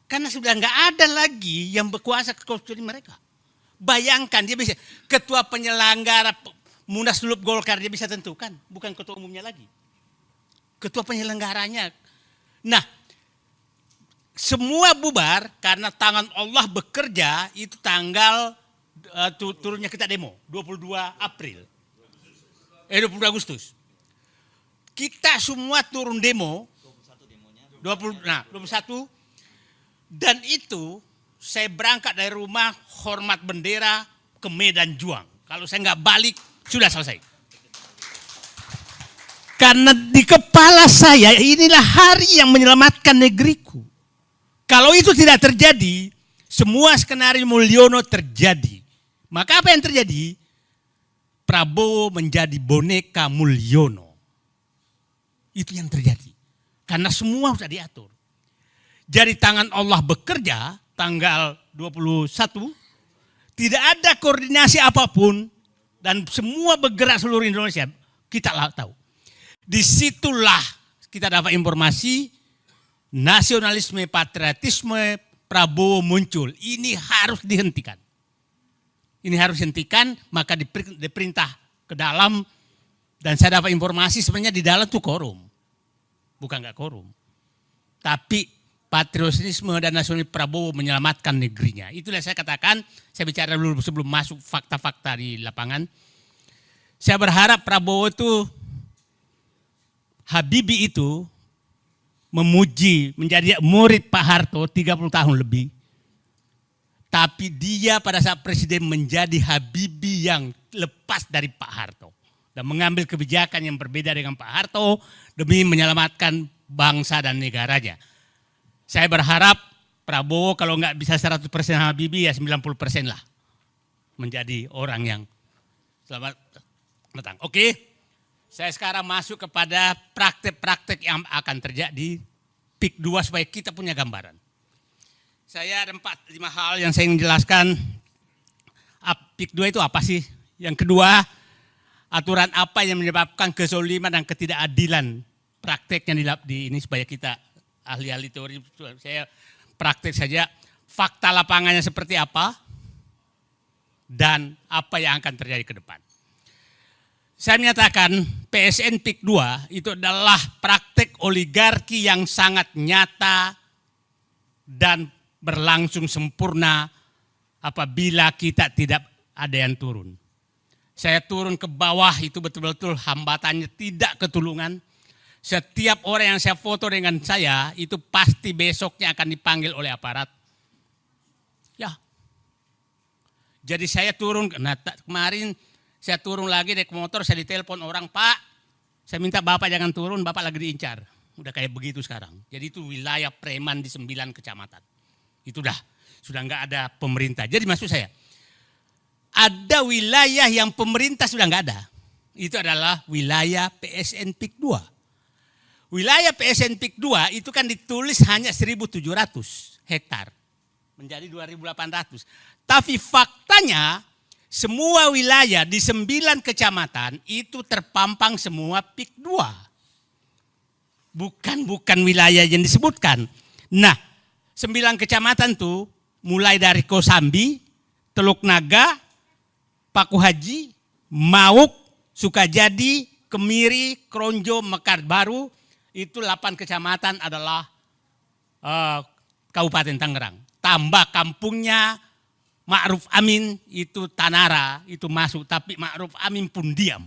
Karena sudah nggak ada lagi yang berkuasa kecuali mereka. Bayangkan dia bisa, ketua penyelenggara Munaslup Golkar dia bisa tentukan. Bukan ketua umumnya lagi. ketua penyelenggaranya. Nah, semua bubar karena tangan Allah bekerja itu tanggal turunnya kita demo 22 April. 22 Agustus. Kita semua turun demo 21 dan itu saya berangkat dari rumah hormat bendera ke Medan Juang. Kalau saya nggak balik sudah selesai. Karena di kepala saya inilah hari yang menyelamatkan negeriku. Kalau itu tidak terjadi, semua skenario Mulyono terjadi. Maka apa yang terjadi? Prabowo menjadi boneka Mulyono. Itu yang terjadi. Karena semua sudah diatur. Jadi tangan Allah bekerja tanggal 21. Tidak ada koordinasi apapun. Dan semua bergerak seluruh Indonesia. Kita tahu. Disitulah kita dapat informasi nasionalisme, patriotisme Prabowo muncul. Ini harus dihentikan. Ini harus dihentikan, maka diperintah ke dalam. Dan saya dapat informasi sebenarnya di dalam itu korum. Bukan nggak korum. Tapi patriotisme dan nasionalisme Prabowo menyelamatkan negerinya. Itulah saya katakan, saya bicara dulu sebelum masuk fakta-fakta di lapangan. Saya berharap Prabowo itu, Habibie itu, memuji, menjadi murid Pak Harto 30 tahun lebih. Tapi dia pada saat presiden menjadi Habibie yang lepas dari Pak Harto. Dan mengambil kebijakan yang berbeda dengan Pak Harto demi menyelamatkan bangsa dan negaranya. Saya berharap Prabowo kalau nggak bisa 100% Habibie ya 90% lah. Menjadi orang yang selamat datang. Oke, saya sekarang masuk kepada praktek-praktek yang akan terjadi PIK 2 supaya kita punya gambaran. Saya ada 4-5 hal yang saya ingin jelaskan. PIK 2 itu apa sih? Yang kedua, aturan apa yang menyebabkan kezoliman dan ketidakadilan prakteknya di ini supaya kita ahli-ahli teori. Saya praktek saja fakta lapangannya seperti apa dan apa yang akan terjadi ke depan. Saya menyatakan PSN PIK 2 itu adalah praktek oligarki yang sangat nyata dan berlangsung sempurna apabila kita tidak ada yang turun. Saya turun ke bawah itu betul-betul hambatannya tidak ketulungan. Setiap orang yang saya foto dengan saya itu pasti besoknya akan dipanggil oleh aparat. Ya. Jadi saya turun, nah kemarin saya turun lagi naik motor, saya ditelepon orang, Pak, saya minta Bapak jangan turun, Bapak lagi diincar. Udah kayak begitu sekarang. Jadi itu wilayah preman di 9 kecamatan. Itu sudah nggak ada pemerintah. Jadi maksud saya, ada wilayah yang pemerintah sudah nggak ada. Itu adalah wilayah PSN PIK 2. Wilayah PSN PIK 2 itu kan ditulis hanya 1.700 hektar. Menjadi 2.800. Tapi faktanya semua wilayah di 9 kecamatan itu terpampang semua PIK 2. Bukan wilayah yang disebutkan. Nah, 9 kecamatan tuh mulai dari Kosambi, Teluk Naga, Paku Haji, Mauk, Sukajadi, Kemiri, Kronjo, Mekar Baru, itu 8 kecamatan adalah Kabupaten Tangerang. Tambah kampungnya Ma'ruf Amin itu Tanara, itu masuk, tapi Ma'ruf Amin pun diam.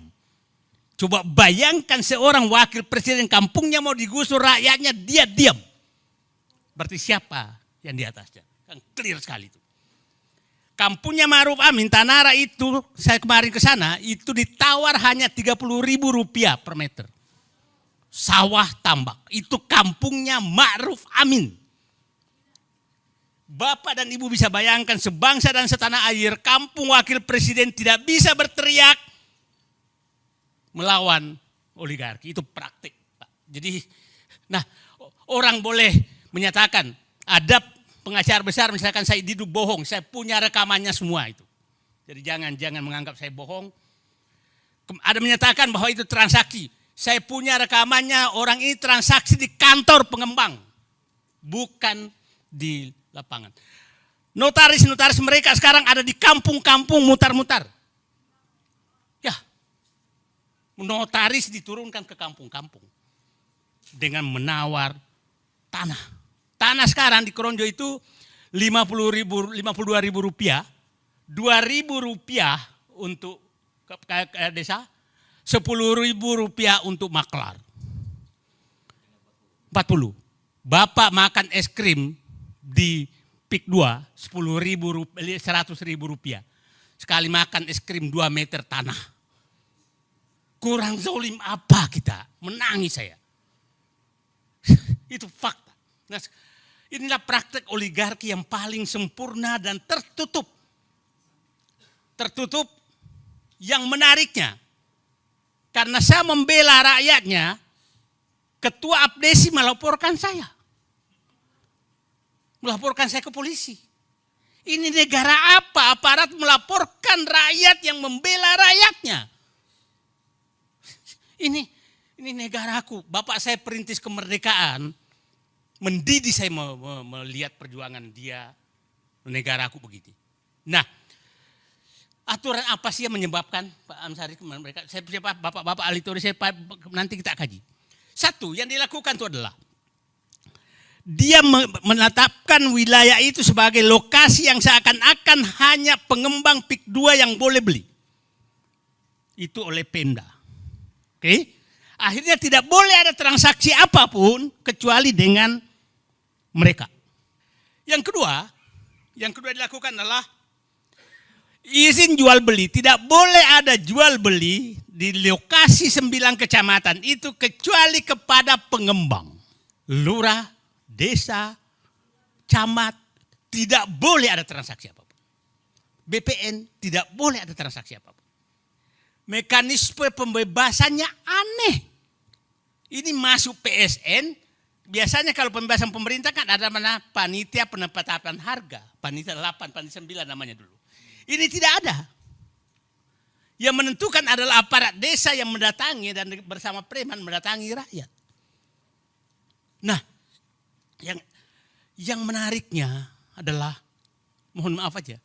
Coba bayangkan seorang wakil presiden kampungnya mau digusur rakyatnya, dia diam. Berarti siapa yang di atasnya? Kan clear sekali itu. Kampungnya Ma'ruf Amin, Tanara itu, saya kemarin ke sana, itu ditawar hanya Rp30.000 per meter. Sawah tambak, itu kampungnya Ma'ruf Amin. Bapak dan Ibu bisa bayangkan sebangsa dan setanah air, kampung wakil presiden tidak bisa berteriak melawan oligarki. Itu praktik. Jadi, nah orang boleh menyatakan ada pengacara besar misalkan saya Didu bohong, saya punya rekamannya semua itu. Jadi jangan menganggap saya bohong. Ada menyatakan bahwa itu transaksi. Saya punya rekamannya, orang ini transaksi di kantor pengembang, bukan di lapangan. Notaris-notaris mereka sekarang ada di kampung-kampung mutar-mutar. Ya, notaris diturunkan ke kampung-kampung. dengan menawar tanah. Tanah sekarang di Keronjo itu 52.000 rupiah, 2.000 rupiah untuk ke desa, 10.000 rupiah untuk maklar. 40. Bapak makan es krim di PIK 2, 100.000 rupiah. Sekali makan es krim 2 meter tanah. Kurang zalim apa kita? Menangis saya. Itu fakta. Nah, inilah praktek oligarki yang paling sempurna dan tertutup. Tertutup yang menariknya. Karena saya membela rakyatnya, Ketua Abdesi melaporkan saya. Melaporkan saya ke polisi. Ini negara apa? Aparat melaporkan rakyat yang membela rakyatnya. Ini negaraku. Bapak saya perintis kemerdekaan. Mendidik saya melihat perjuangan dia. Negaraku begini. Nah, aturan apa sih yang menyebabkan Pak Amsari mereka? Saya Bapak Alitori, nanti kita kaji. Satu, yang dilakukan itu adalah dia menetapkan wilayah itu sebagai lokasi yang seakan-akan hanya pengembang PIK 2 yang boleh beli. Itu oleh Pemda. Oke? Akhirnya tidak boleh ada transaksi apapun kecuali dengan mereka. Yang kedua dilakukan adalah izin jual beli. Tidak boleh ada jual beli di lokasi 9 kecamatan itu kecuali kepada pengembang. Lurah, desa, camat, tidak boleh ada transaksi apapun. BPN tidak boleh ada transaksi apapun. Mekanisme pembebasannya aneh. Ini masuk PSN, biasanya kalau pembebasan pemerintah kan ada mana panitia penetapan harga. Panitia 8, panitia 9 namanya dulu. Ini tidak ada. Yang menentukan adalah aparat desa yang mendatangi dan bersama preman mendatangi rakyat. Nah, yang menariknya adalah, mohon maaf aja,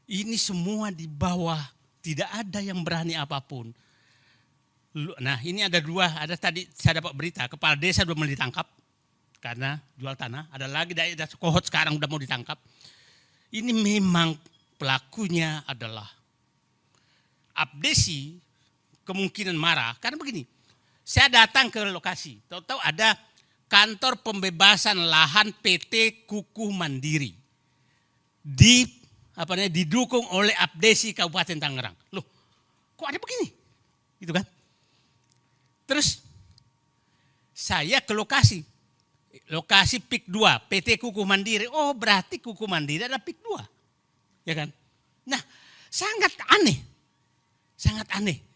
ini semua di bawah, tidak ada yang berani apapun. Nah, ini ada tadi saya dapat berita, kepala desa sudah mau ditangkap karena jual tanah. Ada lagi daerah Kohot sekarang sudah mau ditangkap. Ini memang pelakunya adalah Abdesi, kemungkinan marah. Karena begini, saya datang ke lokasi, tahu-tahu ada kantor pembebasan lahan PT Kukuh Mandiri didukung oleh Abdesi Kabupaten Tangerang. Loh, kok ada begini? Gitu kan? Terus saya ke lokasi PIK 2, PT Kukuh Mandiri. Oh, berarti Kukuh Mandiri ada PIK 2. Ya kan? Nah, sangat aneh.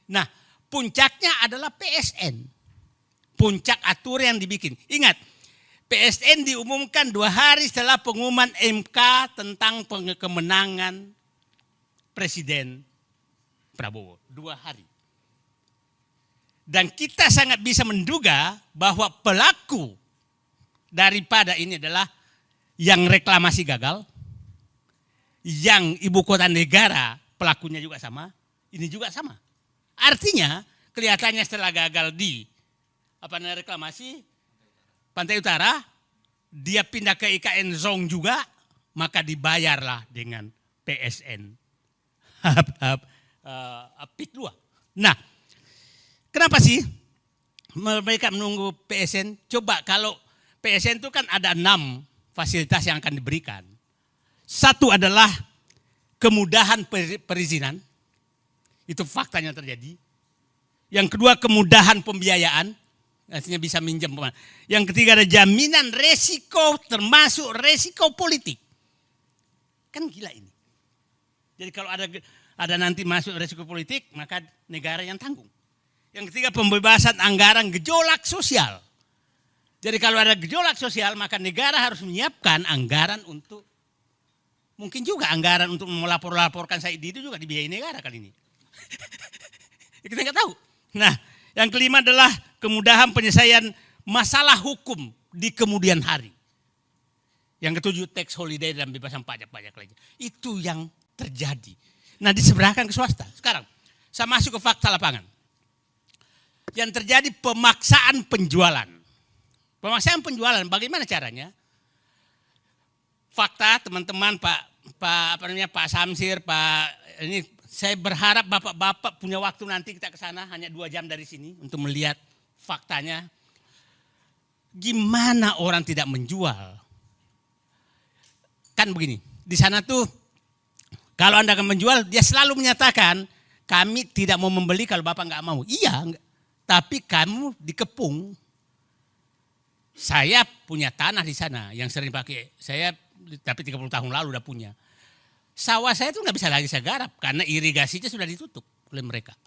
Nah, puncaknya adalah PSN. Puncak aturan yang dibikin. Ingat, PSN diumumkan 2 hari setelah pengumuman MK tentang kemenangan Presiden Prabowo. 2 hari. Dan kita sangat bisa menduga bahwa pelaku daripada ini adalah yang reklamasi gagal, yang ibu kota negara pelakunya juga sama, ini juga sama. Artinya kelihatannya setelah gagal di reklamasi Pantai Utara, dia pindah ke IKN Zong juga, maka dibayarlah dengan PSN PIK 2. Nah, kenapa sih mereka menunggu PSN? Coba kalau PSN itu kan ada 6 fasilitas yang akan diberikan. Satu adalah kemudahan perizinan. Itu faktanya terjadi. Yang kedua kemudahan pembiayaan. Artinya bisa minjam. Yang ketiga ada jaminan resiko termasuk resiko politik. Kan gila ini. Jadi kalau ada nanti masuk resiko politik maka negara yang tanggung. Yang ketiga pembebasan anggaran gejolak sosial. Jadi kalau ada gejolak sosial maka negara harus menyiapkan anggaran untuk, mungkin juga anggaran untuk melapor-laporkan Said itu juga dibiayai negara kali ini. Kita nggak tahu. Nah, yang kelima adalah kemudahan penyelesaian masalah hukum di kemudian hari. Yang ketujuh tax holiday dan bebasan pajak-pajak lainnya. Itu yang terjadi. Nah, diseberangkan ke swasta. Sekarang saya masuk ke fakta lapangan. Yang terjadi pemaksaan penjualan. Pemaksaan penjualan bagaimana caranya? Fakta teman-teman Pak Samsir, ini saya berharap bapak-bapak punya waktu nanti kita ke sana hanya 2 jam dari sini untuk melihat faktanya. Gimana orang tidak menjual? Kan begini, di sana tuh kalau Anda akan menjual, dia selalu menyatakan kami tidak mau membeli kalau Bapak nggak mau. Iya, tapi kamu dikepung. Saya punya tanah di sana yang sering pakai. Saya tapi 30 tahun lalu udah punya. Sawah saya tuh nggak bisa lagi saya garap karena irigasinya sudah ditutup oleh mereka.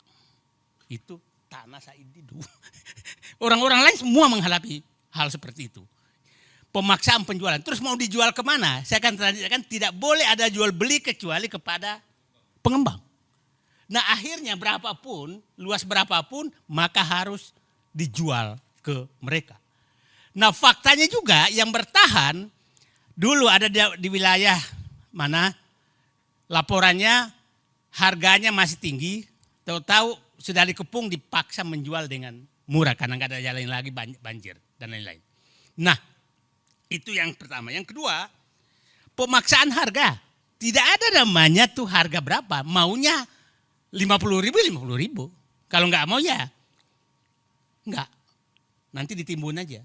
Itu tanah saya dulu. Orang-orang lain semua menghadapi hal seperti itu. Pemaksaan penjualan. Terus mau dijual kemana? Saya akan tradisikan tidak boleh ada jual beli kecuali kepada pengembang. Nah akhirnya berapapun, luas berapapun, maka harus dijual ke mereka. Nah faktanya juga yang bertahan, dulu ada di wilayah mana laporannya harganya masih tinggi, tahu-tahu sudah dikepung dipaksa menjual dengan murah karena nggak ada jalan lagi, banjir dan lain-lain. Nah itu yang pertama. Yang kedua, pemaksaan harga. Tidak ada namanya tuh harga berapa, maunya 50.000. Kalau nggak mau ya nggak, nanti ditimbun aja.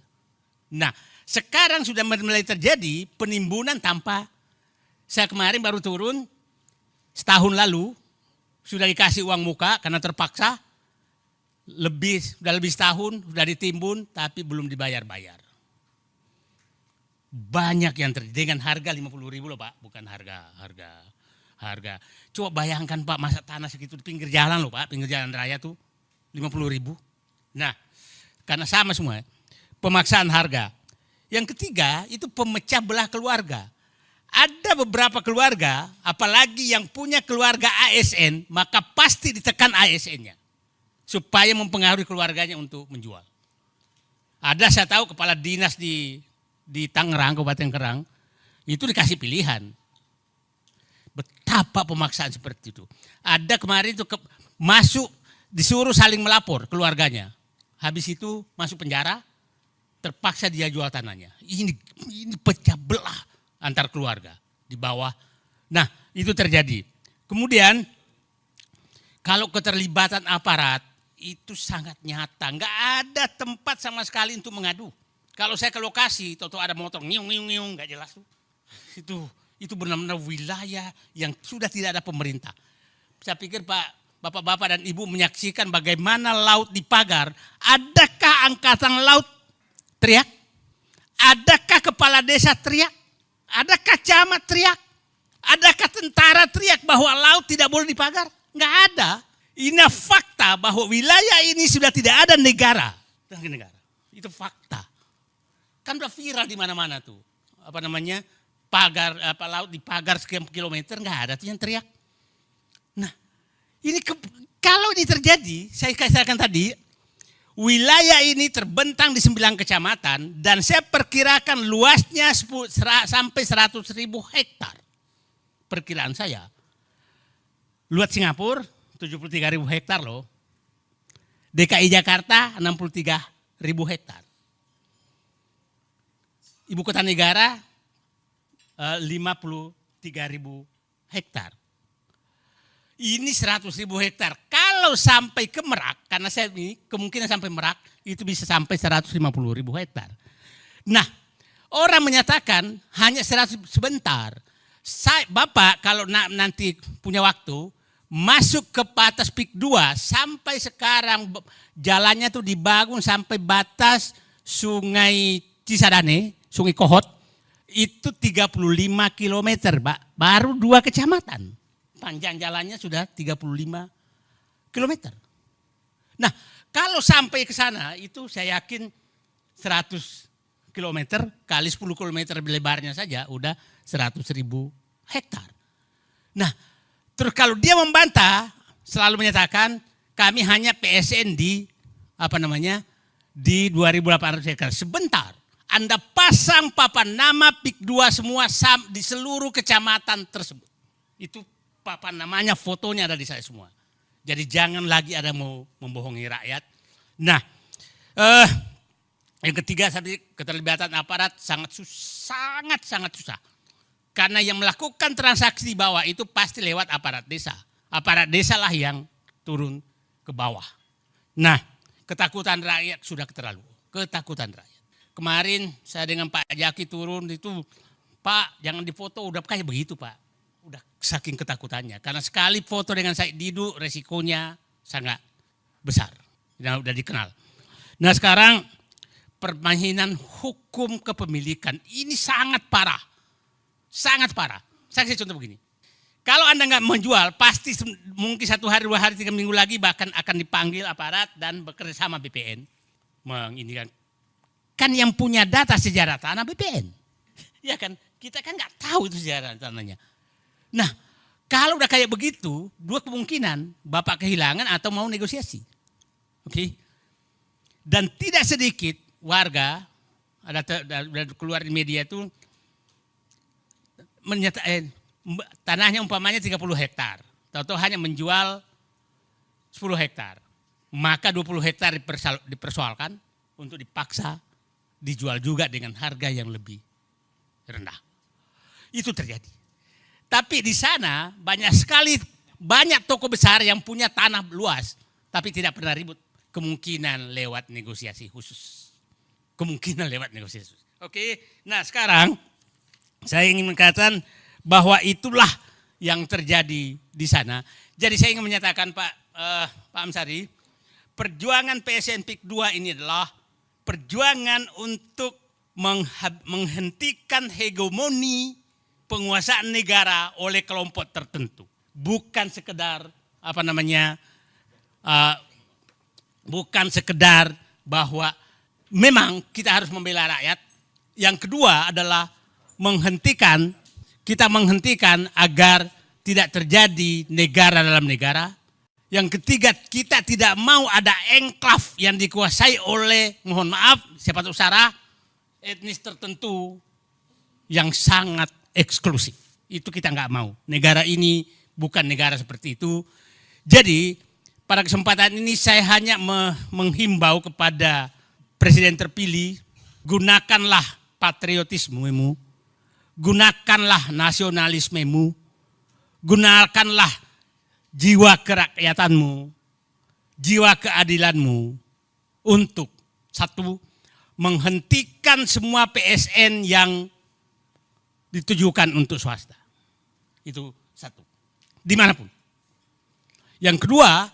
Nah sekarang sudah mulai terjadi penimbunan tanpa, saya kemarin baru turun setahun lalu sudah dikasih uang muka karena terpaksa, sudah lebih setahun sudah ditimbun tapi belum dibayar-bayar. Banyak yang terjadi dengan harga 50.000 loh Pak, bukan harga. Coba bayangkan Pak, masa tanah segitu di pinggir jalan loh Pak, pinggir jalan raya tuh 50.000. Nah, karena sama semua, pemaksaan harga. Yang ketiga itu pemecah belah keluarga. Ada beberapa keluarga, apalagi yang punya keluarga ASN, maka pasti ditekan ASN-nya supaya mempengaruhi keluarganya untuk menjual. Ada saya tahu kepala dinas di Tangerang, Kabupaten Kerang, itu dikasih pilihan. Betapa pemaksaan seperti itu. Ada kemarin itu masuk, disuruh saling melapor keluarganya. Habis itu masuk penjara, terpaksa dia jual tanahnya. Ini pecah belah antar keluarga di bawah. Nah itu terjadi. Kemudian kalau keterlibatan aparat itu sangat nyata. Nggak ada tempat sama sekali untuk mengadu. Kalau saya ke lokasi, tahu ada motor ngiung, nggak jelas tuh. Itu benar-benar wilayah yang sudah tidak ada pemerintah. Saya pikir Bapak-bapak dan Ibu menyaksikan bagaimana laut di pagar. Adakah angkatan laut teriak? Adakah kepala desa teriak? Adakah camat teriak? Adakah tentara teriak bahwa laut tidak boleh dipagar? Nggak ada. Ini fakta bahwa wilayah ini sudah tidak ada negara. Itu fakta. Kan udah viral di mana-mana tuh. Pagar, laut dipagar sekian kilometer, nggak ada tuh yang teriak. Nah, ini kalau ini terjadi, saya katakan tadi, wilayah ini terbentang di 9 kecamatan dan saya perkirakan luasnya sampai 100.000 hektar. Perkiraan saya. Luas Singapura 73.000 hektar loh. DKI Jakarta 63.000 hektar. Ibu kota negara 53.000 hektar. Ini 100.000 hektar. Kalau sampai ke Merak, karena saya ini kemungkinan sampai Merak itu bisa sampai 150.000 hektar. Nah, orang menyatakan hanya 100 sebentar. Bapak kalau nanti punya waktu masuk ke batas PIK 2 sampai sekarang jalannya tuh dibangun sampai batas Sungai Cisadane, Sungai Kohot itu 35 km, Pak. Baru 2 kecamatan. Panjang jalannya sudah 35 km. Nah, kalau sampai ke sana itu saya yakin 100 km kali 10 km lebarnya saja udah 100.000 hektar. Nah, terus kalau dia membantah selalu menyatakan kami hanya PSN di di 2.800 hektar. Sebentar. Anda pasang papan nama PIK 2 semua di seluruh kecamatan tersebut. Itu papan namanya, fotonya ada di saya semua. Jadi jangan lagi ada mau membohongi rakyat. Nah, Yang ketiga, keterlibatan aparat sangat susah. Karena yang melakukan transaksi di bawah itu pasti lewat aparat desa. Aparat desa lah yang turun ke bawah. Nah, ketakutan rakyat sudah keterlaluan. Ketakutan rakyat. Kemarin saya dengan Pak Jaki turun itu, Pak jangan difoto, udah kayak begitu Pak. Udah saking ketakutannya. Karena sekali foto dengan Said Didu resikonya sangat besar. Udah dikenal. Nah sekarang permainan hukum kepemilikan ini sangat parah. Sangat parah. Saya kasih contoh begini. Kalau Anda nggak menjual, pasti mungkin 1 hari, 2 hari, 3 minggu lagi bahkan akan dipanggil aparat dan bekerja sama BPN. Mengindikan. Kan yang punya data sejarah tanah BPN. Ya kan, kita kan nggak tahu itu sejarah tanahnya. Nah, kalau udah kayak begitu, 2 kemungkinan, Bapak kehilangan atau mau negosiasi. Oke. Dan tidak sedikit warga, ada keluar di media itu, tanahnya umpamanya 30 hektar. Tahu-tahu hanya menjual 10 hektar. Maka 20 hektar dipersoalkan untuk dipaksa dijual juga dengan harga yang lebih rendah. Itu terjadi. Tapi di sana banyak toko besar yang punya tanah luas. Tapi tidak pernah ribut. Kemungkinan lewat negosiasi khusus. Oke, nah sekarang saya ingin mengatakan bahwa itulah yang terjadi di sana. Jadi saya ingin menyatakan Pak Amsari, perjuangan PSN PIK 2 ini adalah perjuangan untuk menghentikan hegemoni penguasaan negara oleh kelompok tertentu. Bukan sekedar bukan sekedar bahwa memang kita harus membela rakyat. Yang kedua adalah kita menghentikan agar tidak terjadi negara dalam negara. Yang ketiga, kita tidak mau ada enklave yang dikuasai oleh, mohon maaf, siapa tahu Sarah, etnis tertentu yang sangat eksklusif. Itu kita nggak mau. Negara ini bukan negara seperti itu. Jadi pada kesempatan ini saya hanya menghimbau kepada Presiden terpilih, gunakanlah patriotismemu, gunakanlah nasionalismemu, gunakanlah jiwa kerakyatanmu, jiwa keadilanmu untuk satu, menghentikan semua PSN yang ditujukan untuk swasta. Itu satu. Dimanapun. Yang kedua,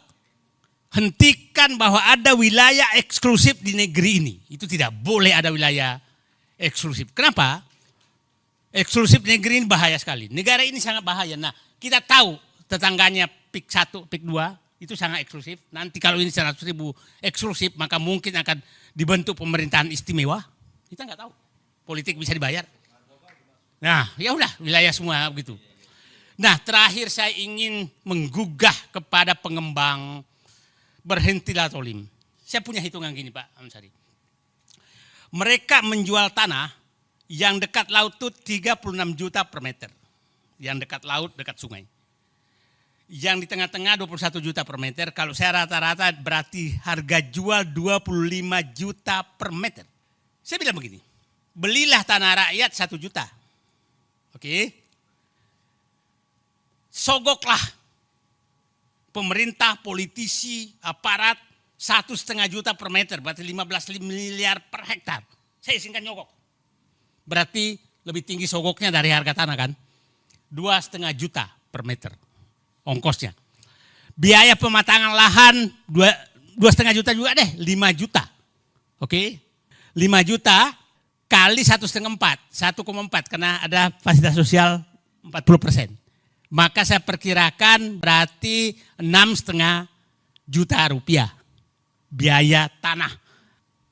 hentikan bahwa ada wilayah eksklusif di negeri ini. Itu tidak boleh ada wilayah eksklusif. Kenapa? Eksklusif di negeri ini bahaya sekali. Negara ini sangat bahaya. Nah, kita tahu tetangganya PIK 1, PIK 2 itu sangat eksklusif. Nanti kalau ini 100.000 eksklusif, maka mungkin akan dibentuk pemerintahan istimewa. Kita nggak tahu. Politik bisa dibayar. Nah, ya udah wilayah semua begitu. Nah, terakhir saya ingin menggugah kepada pengembang, berhentilah tolim. Saya punya hitungan gini Pak Amsari. Mereka menjual tanah yang dekat laut itu 36 juta per meter. Yang dekat laut, dekat sungai. Yang di tengah-tengah 21 juta per meter. Kalau saya rata-rata berarti harga jual 25 juta per meter. Saya bilang begini, belilah tanah rakyat 1 juta. Oke. Sogoklah pemerintah, politisi, aparat 1,5 juta per meter, berarti 15 miliar per hektar. Saya izinkan nyogok. Berarti lebih tinggi sogoknya dari harga tanah kan. 2,5 juta per meter ongkosnya. Biaya pematangan lahan 2,5 juta juga deh, 5 juta. Oke. 5 juta kali 1,4 karena ada fasilitas sosial 40%. Maka saya perkirakan berarti 6,5 juta rupiah biaya tanah.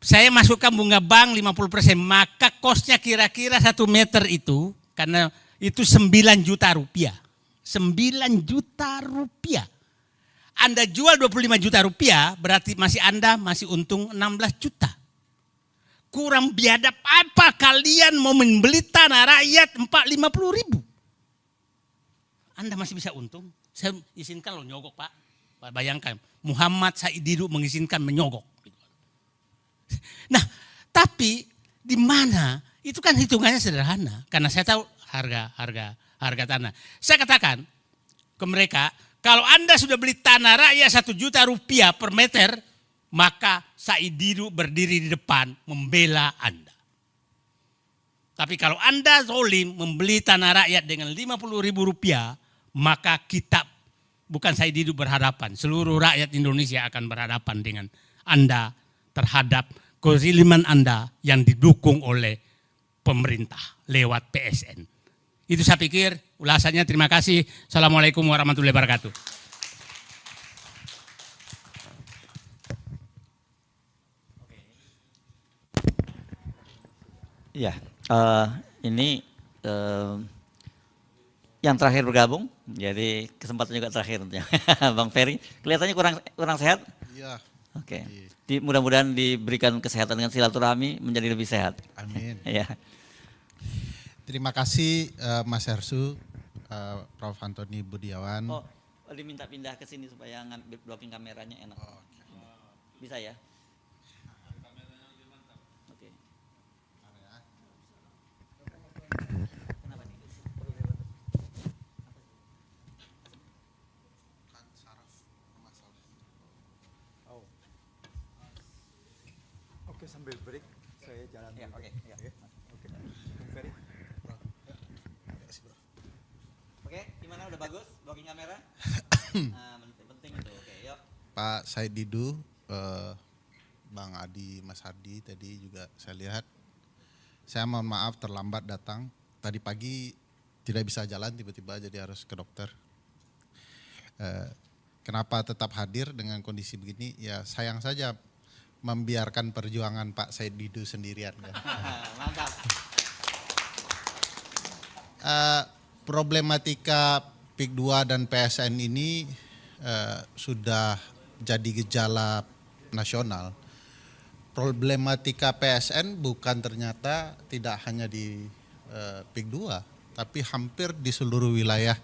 Saya masukkan bunga bank 50%, maka kosnya kira-kira 1 meter itu, karena itu 9 juta rupiah. 9 juta rupiah. Anda jual 25 juta rupiah, berarti Anda masih untung 16 juta. Kurang biadab apa kalian mau membeli tanah rakyat 50 ribu? Anda masih bisa untung. Saya izinkan lo nyogok Pak. Bayangkan Muhammad Said Didu mengizinkan menyogok. Nah Tapi di mana? Itu kan hitungannya sederhana. Karena saya tahu harga tanah. Saya katakan ke mereka, kalau Anda sudah beli tanah rakyat 1 juta rupiah per meter, maka Said Didu berdiri di depan membela Anda. Tapi kalau Anda zolim membeli tanah rakyat dengan 50.000 rupiah, maka kita, bukan Said Didu berhadapan, seluruh rakyat Indonesia akan berhadapan dengan Anda terhadap kezaliman Anda yang didukung oleh pemerintah lewat PSN. Itu saya pikir ulasannya. Terima kasih. Assalamualaikum warahmatullahi wabarakatuh. Ya, ini yang terakhir bergabung, jadi kesempatan juga terakhir tentunya. Bang Ferry, kelihatannya kurang sehat? Iya. Oke. Mudah-mudahan diberikan kesehatan dengan silaturahmi menjadi lebih sehat. Amin. Ya. Terima kasih Mas Hersu, Prof. Antoni Budiawan. Oh, diminta pindah ke sini supaya blocking kameranya enak. Bisa ya? Oke. Kenapa nih? Oke, sambil break saya jalan. Ya, oke. Ya. Oke. Bung Ferry. Oke, gimana udah bagus blocking kamera? Penting itu. Oke, yuk. Pak Said Didu, Bang Adi, Mas Hadi tadi juga saya lihat. Saya mohon maaf terlambat datang. Tadi pagi tidak bisa jalan, tiba-tiba jadi harus ke dokter. Kenapa tetap hadir dengan kondisi begini? Ya sayang saja membiarkan perjuangan Pak Said Didu sendirian. Mantap. Problematika PIK 2 dan PSN ini sudah jadi gejala nasional. Problematika PSN bukan ternyata tidak hanya di PIK 2, tapi hampir di seluruh wilayah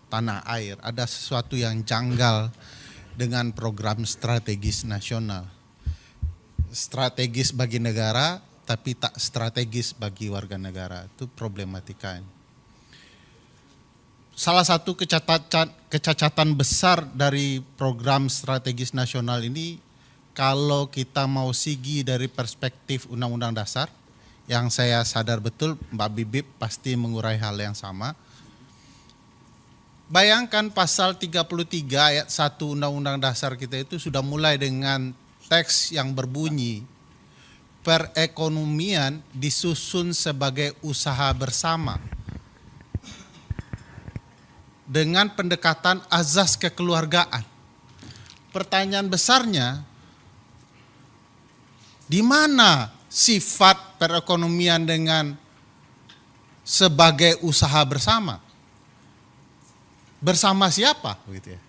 tanah air. Ada sesuatu yang janggal dengan program strategis nasional. Strategis bagi negara, tapi tak strategis bagi warga negara. Itu problematikanya. Salah satu kecacatan besar dari program strategis nasional ini, kalau kita mau sigi dari perspektif Undang-Undang Dasar, yang saya sadar betul Mbak Bibip pasti mengurai hal yang sama. Bayangkan pasal 33 ayat 1 Undang-Undang Dasar kita itu sudah mulai dengan teks yang berbunyi, perekonomian disusun sebagai usaha bersama dengan pendekatan azas kekeluargaan. Pertanyaan besarnya, di mana sifat perekonomian dengan sebagai usaha bersama? Bersama siapa? Begitu ya.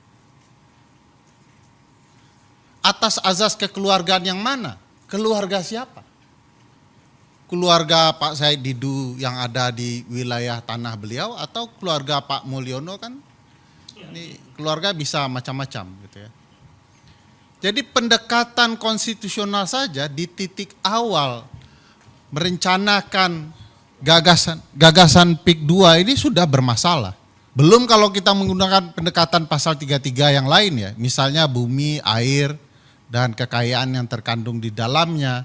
Atas azas kekeluargaan yang mana? Keluarga siapa? Keluarga Pak Said Didu yang ada di wilayah tanah beliau atau keluarga Pak Mulyono kan? Ini keluarga bisa macam-macam gitu ya. Jadi pendekatan konstitusional saja di titik awal merencanakan gagasan PIK 2 ini sudah bermasalah. Belum kalau kita menggunakan pendekatan pasal 33 yang lain ya, misalnya bumi, air, dan kekayaan yang terkandung di dalamnya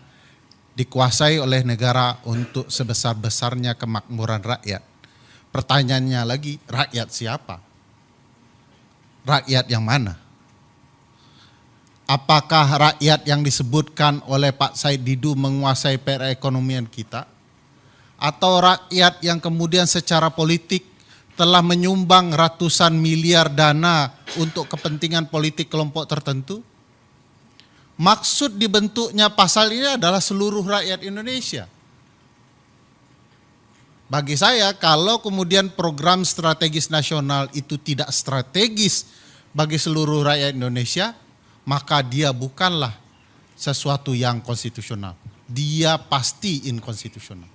dikuasai oleh negara untuk sebesar-besarnya kemakmuran rakyat. Pertanyaannya lagi, rakyat siapa? Rakyat yang mana? Apakah rakyat yang disebutkan oleh Pak Said Didu menguasai perekonomian kita? Atau rakyat yang kemudian secara politik telah menyumbang ratusan miliar dana untuk kepentingan politik kelompok tertentu? Maksud dibentuknya pasal ini adalah seluruh rakyat Indonesia. Bagi saya, kalau kemudian program strategis nasional itu tidak strategis bagi seluruh rakyat Indonesia, maka dia bukanlah sesuatu yang konstitusional. Dia pasti inkonstitusional.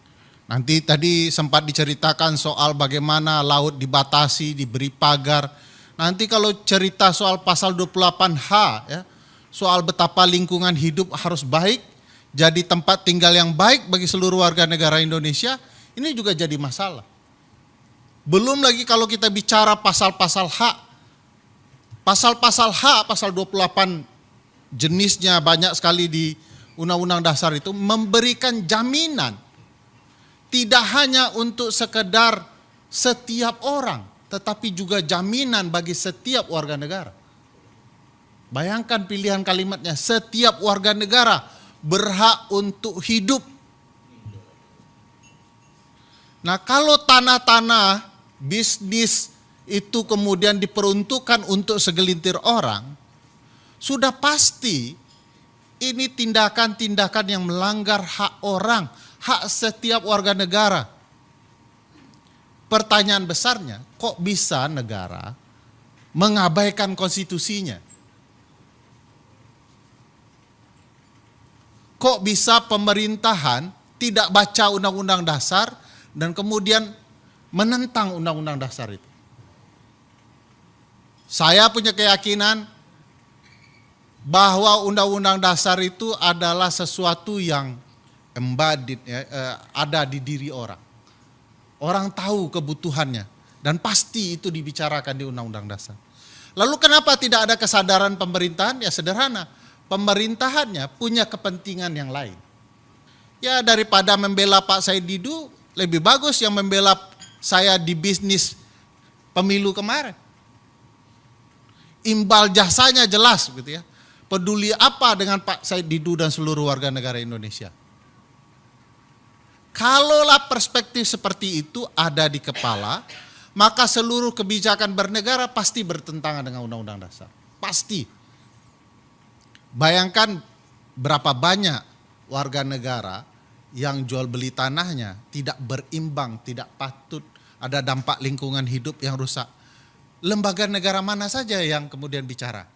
Nanti tadi sempat diceritakan soal bagaimana laut dibatasi, diberi pagar. Nanti kalau cerita soal pasal 28H ya, soal betapa lingkungan hidup harus baik, jadi tempat tinggal yang baik bagi seluruh warga negara Indonesia, ini juga jadi masalah. Belum lagi kalau kita bicara pasal-pasal hak. Pasal-pasal hak, pasal 28 jenisnya banyak sekali di Undang-Undang Dasar itu memberikan jaminan. Tidak hanya untuk sekedar setiap orang, tetapi juga jaminan bagi setiap warga negara. Bayangkan pilihan kalimatnya, setiap warga negara berhak untuk hidup. Nah, kalau tanah-tanah bisnis itu kemudian diperuntukkan untuk segelintir orang, sudah pasti ini tindakan-tindakan yang melanggar hak orang, hak setiap warga negara. Pertanyaan besarnya, kok bisa negara mengabaikan konstitusinya? Kok bisa pemerintahan tidak baca Undang-Undang Dasar dan kemudian menentang Undang-Undang Dasar itu? Saya punya keyakinan bahwa Undang-Undang Dasar itu adalah sesuatu yang embodied, ada di diri orang. Orang tahu kebutuhannya dan pasti itu dibicarakan di Undang-Undang Dasar. Lalu kenapa tidak ada kesadaran pemerintahan? Ya sederhana, pemerintahannya punya kepentingan yang lain. Ya daripada membela Pak Said Didu, lebih bagus yang membela saya di bisnis pemilu kemarin. Imbal jasanya jelas gitu ya. Peduli apa dengan Pak Said Didu dan seluruh warga negara Indonesia. Kalaulah perspektif seperti itu ada di kepala, maka seluruh kebijakan bernegara pasti bertentangan dengan Undang-Undang Dasar. Pasti. Bayangkan berapa banyak warga negara yang jual beli tanahnya tidak berimbang, tidak patut, ada dampak lingkungan hidup yang rusak. Lembaga negara mana saja yang kemudian bicara?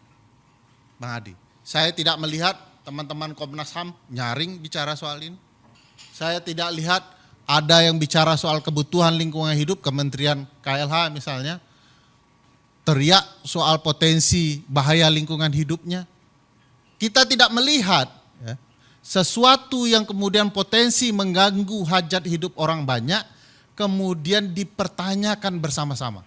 Bang Adi, saya tidak melihat teman-teman Komnas HAM nyaring bicara soal ini. Saya tidak lihat ada yang bicara soal kebutuhan lingkungan hidup, Kementerian KLH misalnya, teriak soal potensi bahaya lingkungan hidupnya. Kita tidak melihat ya, sesuatu yang kemudian potensi mengganggu hajat hidup orang banyak, kemudian dipertanyakan bersama-sama.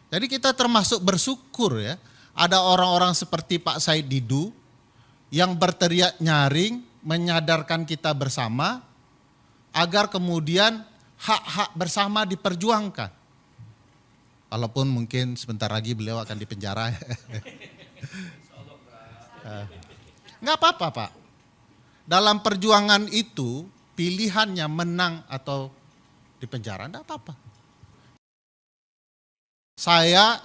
Jadi kita termasuk bersyukur ya, ada orang-orang seperti Pak Said Didu yang berteriak nyaring, menyadarkan kita bersama, agar kemudian hak-hak bersama diperjuangkan. Walaupun mungkin sebentar lagi beliau akan dipenjara. Nggak apa-apa Pak. Dalam perjuangan itu pilihannya menang atau dipenjara, nggak apa-apa. Saya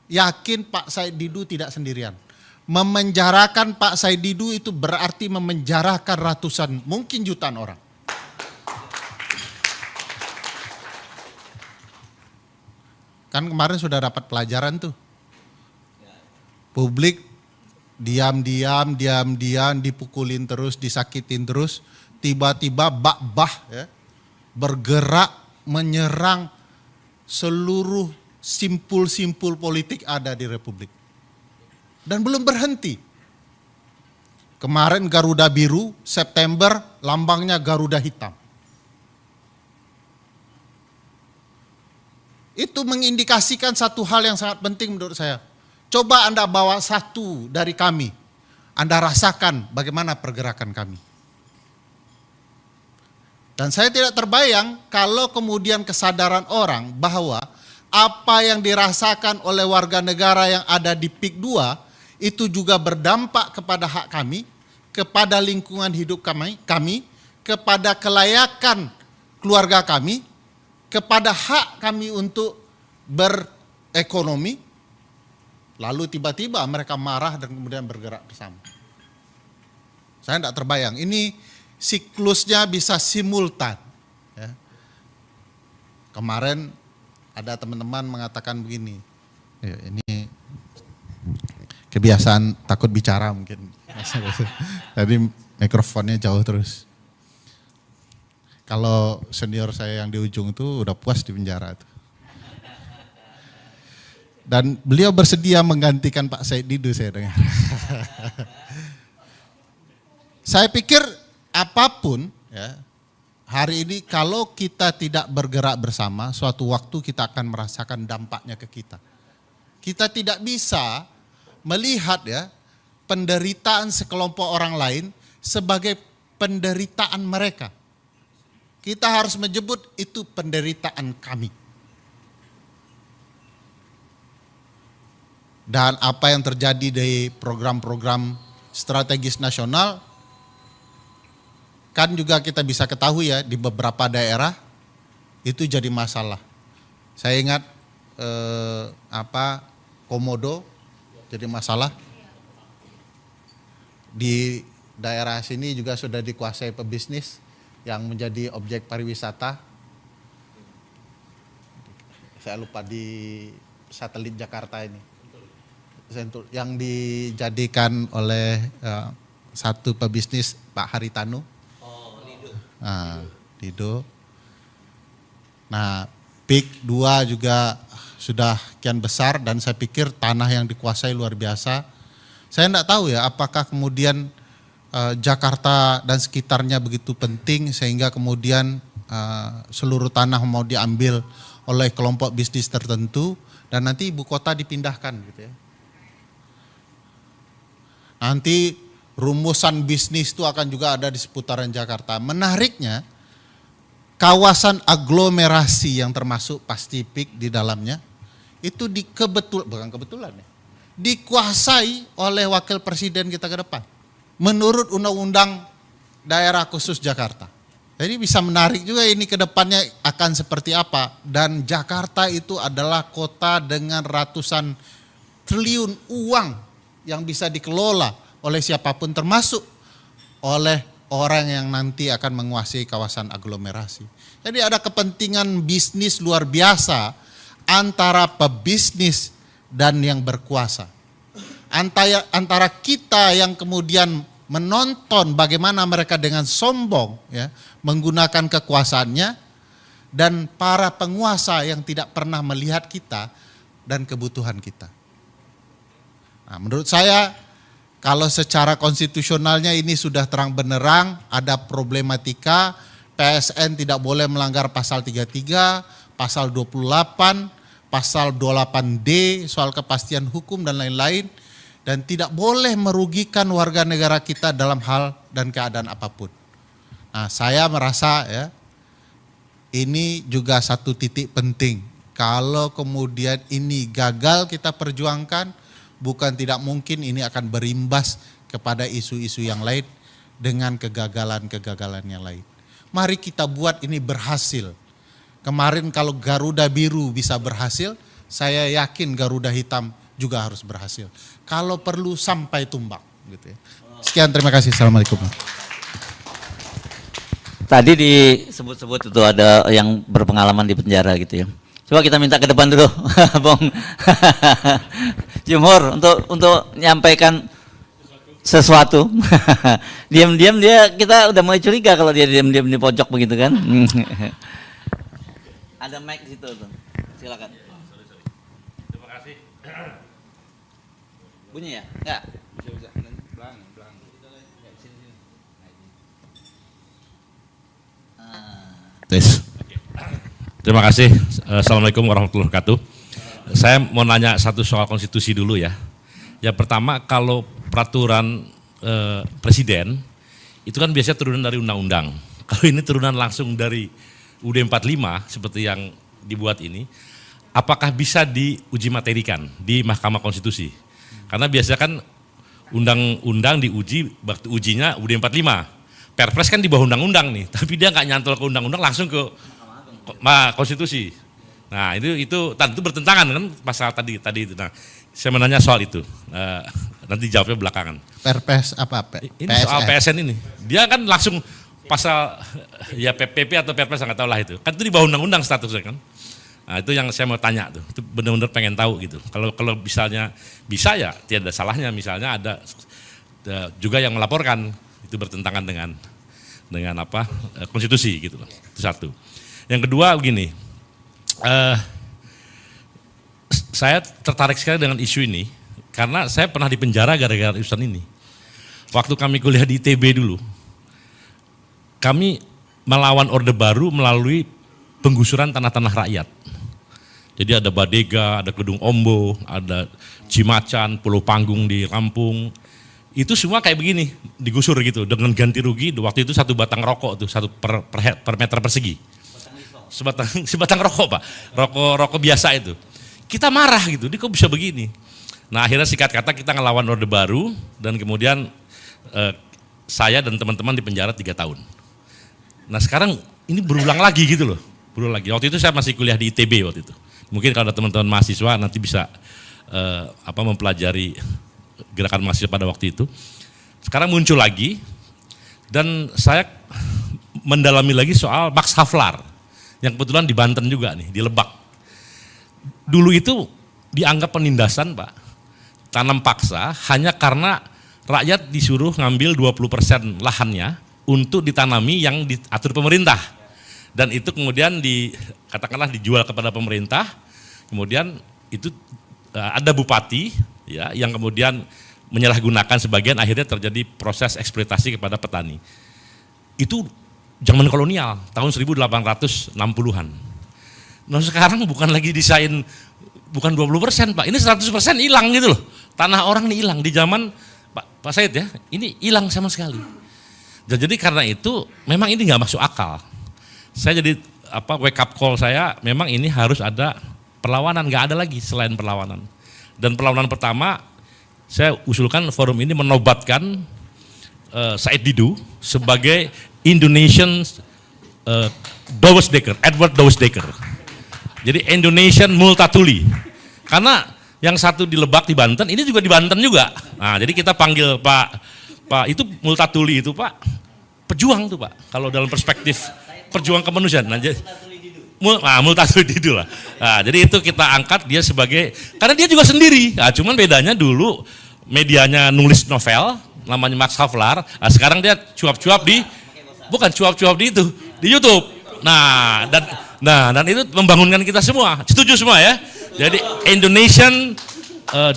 yakin Pak Said Didu tidak sendirian. Memenjarakan Pak Said Didu itu berarti memenjarakan ratusan, mungkin jutaan orang. Kan kemarin sudah dapat pelajaran tuh. Publik diam-diam dipukulin terus, disakitin terus, tiba-tiba bak-bah ya, bergerak menyerang seluruh simpul-simpul politik ada di Republik. Dan belum berhenti. Kemarin Garuda Biru, September lambangnya Garuda Hitam. Itu mengindikasikan satu hal yang sangat penting menurut saya. Coba Anda bawa satu dari kami, Anda rasakan bagaimana pergerakan kami. Dan saya tidak terbayang kalau kemudian kesadaran orang bahwa apa yang dirasakan oleh warga negara yang ada di PIK 2 itu juga berdampak kepada hak kami, kepada lingkungan hidup kami, kepada kelayakan keluarga kami, kepada hak kami untuk berekonomi. Lalu tiba-tiba mereka marah dan kemudian bergerak bersama. Saya tidak terbayang, ini siklusnya bisa simultan. Ya. Kemarin ada teman-teman mengatakan begini, ya, ini kebiasaan takut bicara mungkin. Jadi mikrofonnya jauh terus. Kalau senior saya yang di ujung itu udah puas di penjara itu. Dan beliau bersedia menggantikan Pak Said Didu saya dengar. Saya pikir apapun ya, hari ini kalau kita tidak bergerak bersama, suatu waktu kita akan merasakan dampaknya ke kita. Kita tidak bisa melihat ya penderitaan sekelompok orang lain sebagai penderitaan mereka. Kita harus menyebut itu penderitaan kami. Dan apa yang terjadi di program-program strategis nasional, kan juga kita bisa ketahui ya di beberapa daerah itu jadi masalah. Saya ingat Komodo jadi masalah. Di daerah sini juga sudah dikuasai pebisnis yang menjadi objek pariwisata. Saya lupa di satelit Jakarta ini. Yang dijadikan oleh satu pebisnis Pak Haritanu. Lido. Nah, PIK 2 juga sudah kian besar dan saya pikir tanah yang dikuasai luar biasa. Saya tidak tahu ya apakah kemudian Jakarta dan sekitarnya begitu penting sehingga kemudian seluruh tanah mau diambil oleh kelompok bisnis tertentu dan nanti ibu kota dipindahkan gitu ya. Nanti rumusan bisnis itu akan juga ada di seputaran Jakarta. Menariknya kawasan aglomerasi yang termasuk Pastipik di dalamnya itu bukan kebetulan ya, dikuasai oleh wakil presiden kita ke depan. Menurut undang-undang daerah khusus Jakarta. Jadi bisa menarik juga ini ke depannya akan seperti apa. Dan Jakarta itu adalah kota dengan ratusan triliun uang yang bisa dikelola oleh siapapun termasuk oleh orang yang nanti akan menguasai kawasan aglomerasi. Jadi ada kepentingan bisnis luar biasa antara pebisnis dan yang berkuasa. Antara kita yang kemudian menonton bagaimana mereka dengan sombong ya, menggunakan kekuasaannya dan para penguasa yang tidak pernah melihat kita dan kebutuhan kita. Nah, menurut saya kalau secara konstitusionalnya ini sudah terang benerang ada problematika, PSN tidak boleh melanggar pasal 33, pasal 28, pasal 28D soal kepastian hukum dan lain-lain. Dan tidak boleh merugikan warga negara kita dalam hal dan keadaan apapun. Nah, saya merasa ya ini juga satu titik penting. Kalau kemudian ini gagal kita perjuangkan, bukan tidak mungkin ini akan berimbas kepada isu-isu yang lain dengan kegagalan-kegagalan yang lain. Mari kita buat ini berhasil. Kemarin kalau Garuda Biru bisa berhasil, saya yakin Garuda Hitam juga harus berhasil. Kalau perlu sampai tumbang gitu ya. Sekian, terima kasih. Assalamualaikum. Tadi disebut-sebut itu ada yang berpengalaman di penjara gitu ya. Coba kita minta ke depan dulu, Bung Jumhur untuk menyampaikan sesuatu. Diam-diam kita udah mulai curiga kalau dia diam-diam di pojok begitu kan. Ada mic di situ tuh. Silakan. Terima kasih. Bunyi ya? Enggak. Terima kasih. Assalamualaikum warahmatullahi wabarakatuh. Saya mau nanya satu soal konstitusi dulu ya. Yang pertama, kalau peraturan presiden itu kan biasanya turunan dari undang-undang. Kalau ini turunan langsung dari UUD 45 seperti yang dibuat ini, apakah bisa diuji materikan di Mahkamah Konstitusi? Karena biasanya kan undang-undang diuji, waktu ujinya UUD 45. Perpres kan di bawah undang-undang nih, tapi dia nggak nyantol ke undang-undang, langsung ke konstitusi. Nah itu tentu bertentangan kan pasal tadi itu. Nah saya menanya soal itu, nanti jawabnya belakangan. Perpres apa? Ini soal PSN ini, dia kan langsung pasal ya PPP atau Perpres nggak tahu lah itu. Kan itu di bawah undang-undang statusnya kan. Nah itu yang saya mau tanya tuh, itu benar-benar pengen tahu gitu. Kalau misalnya bisa ya tidak ada salahnya, misalnya ada juga yang melaporkan itu bertentangan dengan apa konstitusi gitu loh. Itu satu. Yang kedua begini, saya tertarik sekali dengan isu ini karena saya pernah di penjara gara-gara urusan ini. Waktu kami kuliah di ITB dulu, kami melawan Orde Baru melalui penggusuran tanah-tanah rakyat. Jadi ada Badega, ada Gedung Ombo, ada Cimacan, Pulau Panggung di Lampung. Itu semua kayak begini, digusur gitu dengan ganti rugi. Waktu itu 1 batang rokok tuh, 1 per meter persegi. Sebatang rokok Pak, rokok biasa itu. Kita marah gitu, dia kok bisa begini. Nah akhirnya singkat kata kita ngelawan Orde Baru dan kemudian saya dan teman-teman dipenjara 3 tahun. Nah sekarang ini berulang lagi gitu loh, berulang lagi. Waktu itu saya masih kuliah di ITB waktu itu. Mungkin kalau ada teman-teman mahasiswa nanti bisa mempelajari gerakan mahasiswa pada waktu itu. Sekarang muncul lagi dan saya mendalami lagi soal Max Havelaar yang kebetulan di Banten juga nih, di Lebak. Dulu itu dianggap penindasan Pak, tanam paksa hanya karena rakyat disuruh ngambil 20% lahannya untuk ditanami yang diatur pemerintah. Dan itu kemudian katakanlah dijual kepada pemerintah, kemudian itu ada bupati ya yang kemudian menyalahgunakan sebagian, akhirnya terjadi proses eksploitasi kepada petani. Itu zaman kolonial, tahun 1860-an. Nah sekarang bukan lagi desain, bukan 20% Pak, ini 100% hilang gitu loh. Tanah orang ini hilang, di zaman Pak Said ya, ini hilang sama sekali. Dan jadi karena itu memang ini nggak masuk akal. Saya jadi wake up call saya, memang ini harus ada perlawanan, nggak ada lagi selain perlawanan. Dan perlawanan pertama, saya usulkan forum ini menobatkan Said Didu sebagai Indonesian Edward Douwes Dekker. Jadi Indonesian Multatuli. Karena yang satu di Lebak di Banten, ini juga di Banten juga. Nah, jadi kita panggil Pak itu Multatuli itu Pak, pejuang tuh Pak. Kalau dalam perspektif perjuang kemanusiaan. Nah, Multatuli Didu lah. Nah, jadi itu kita angkat dia sebagai, karena dia juga sendiri. Nah, cuman bedanya dulu medianya nulis novel, namanya Max Havelaar. Nah, sekarang dia cuap-cuap bukan cuap-cuap di YouTube. Nah, dan itu membangunkan kita semua. Setuju semua ya? Jadi Indonesian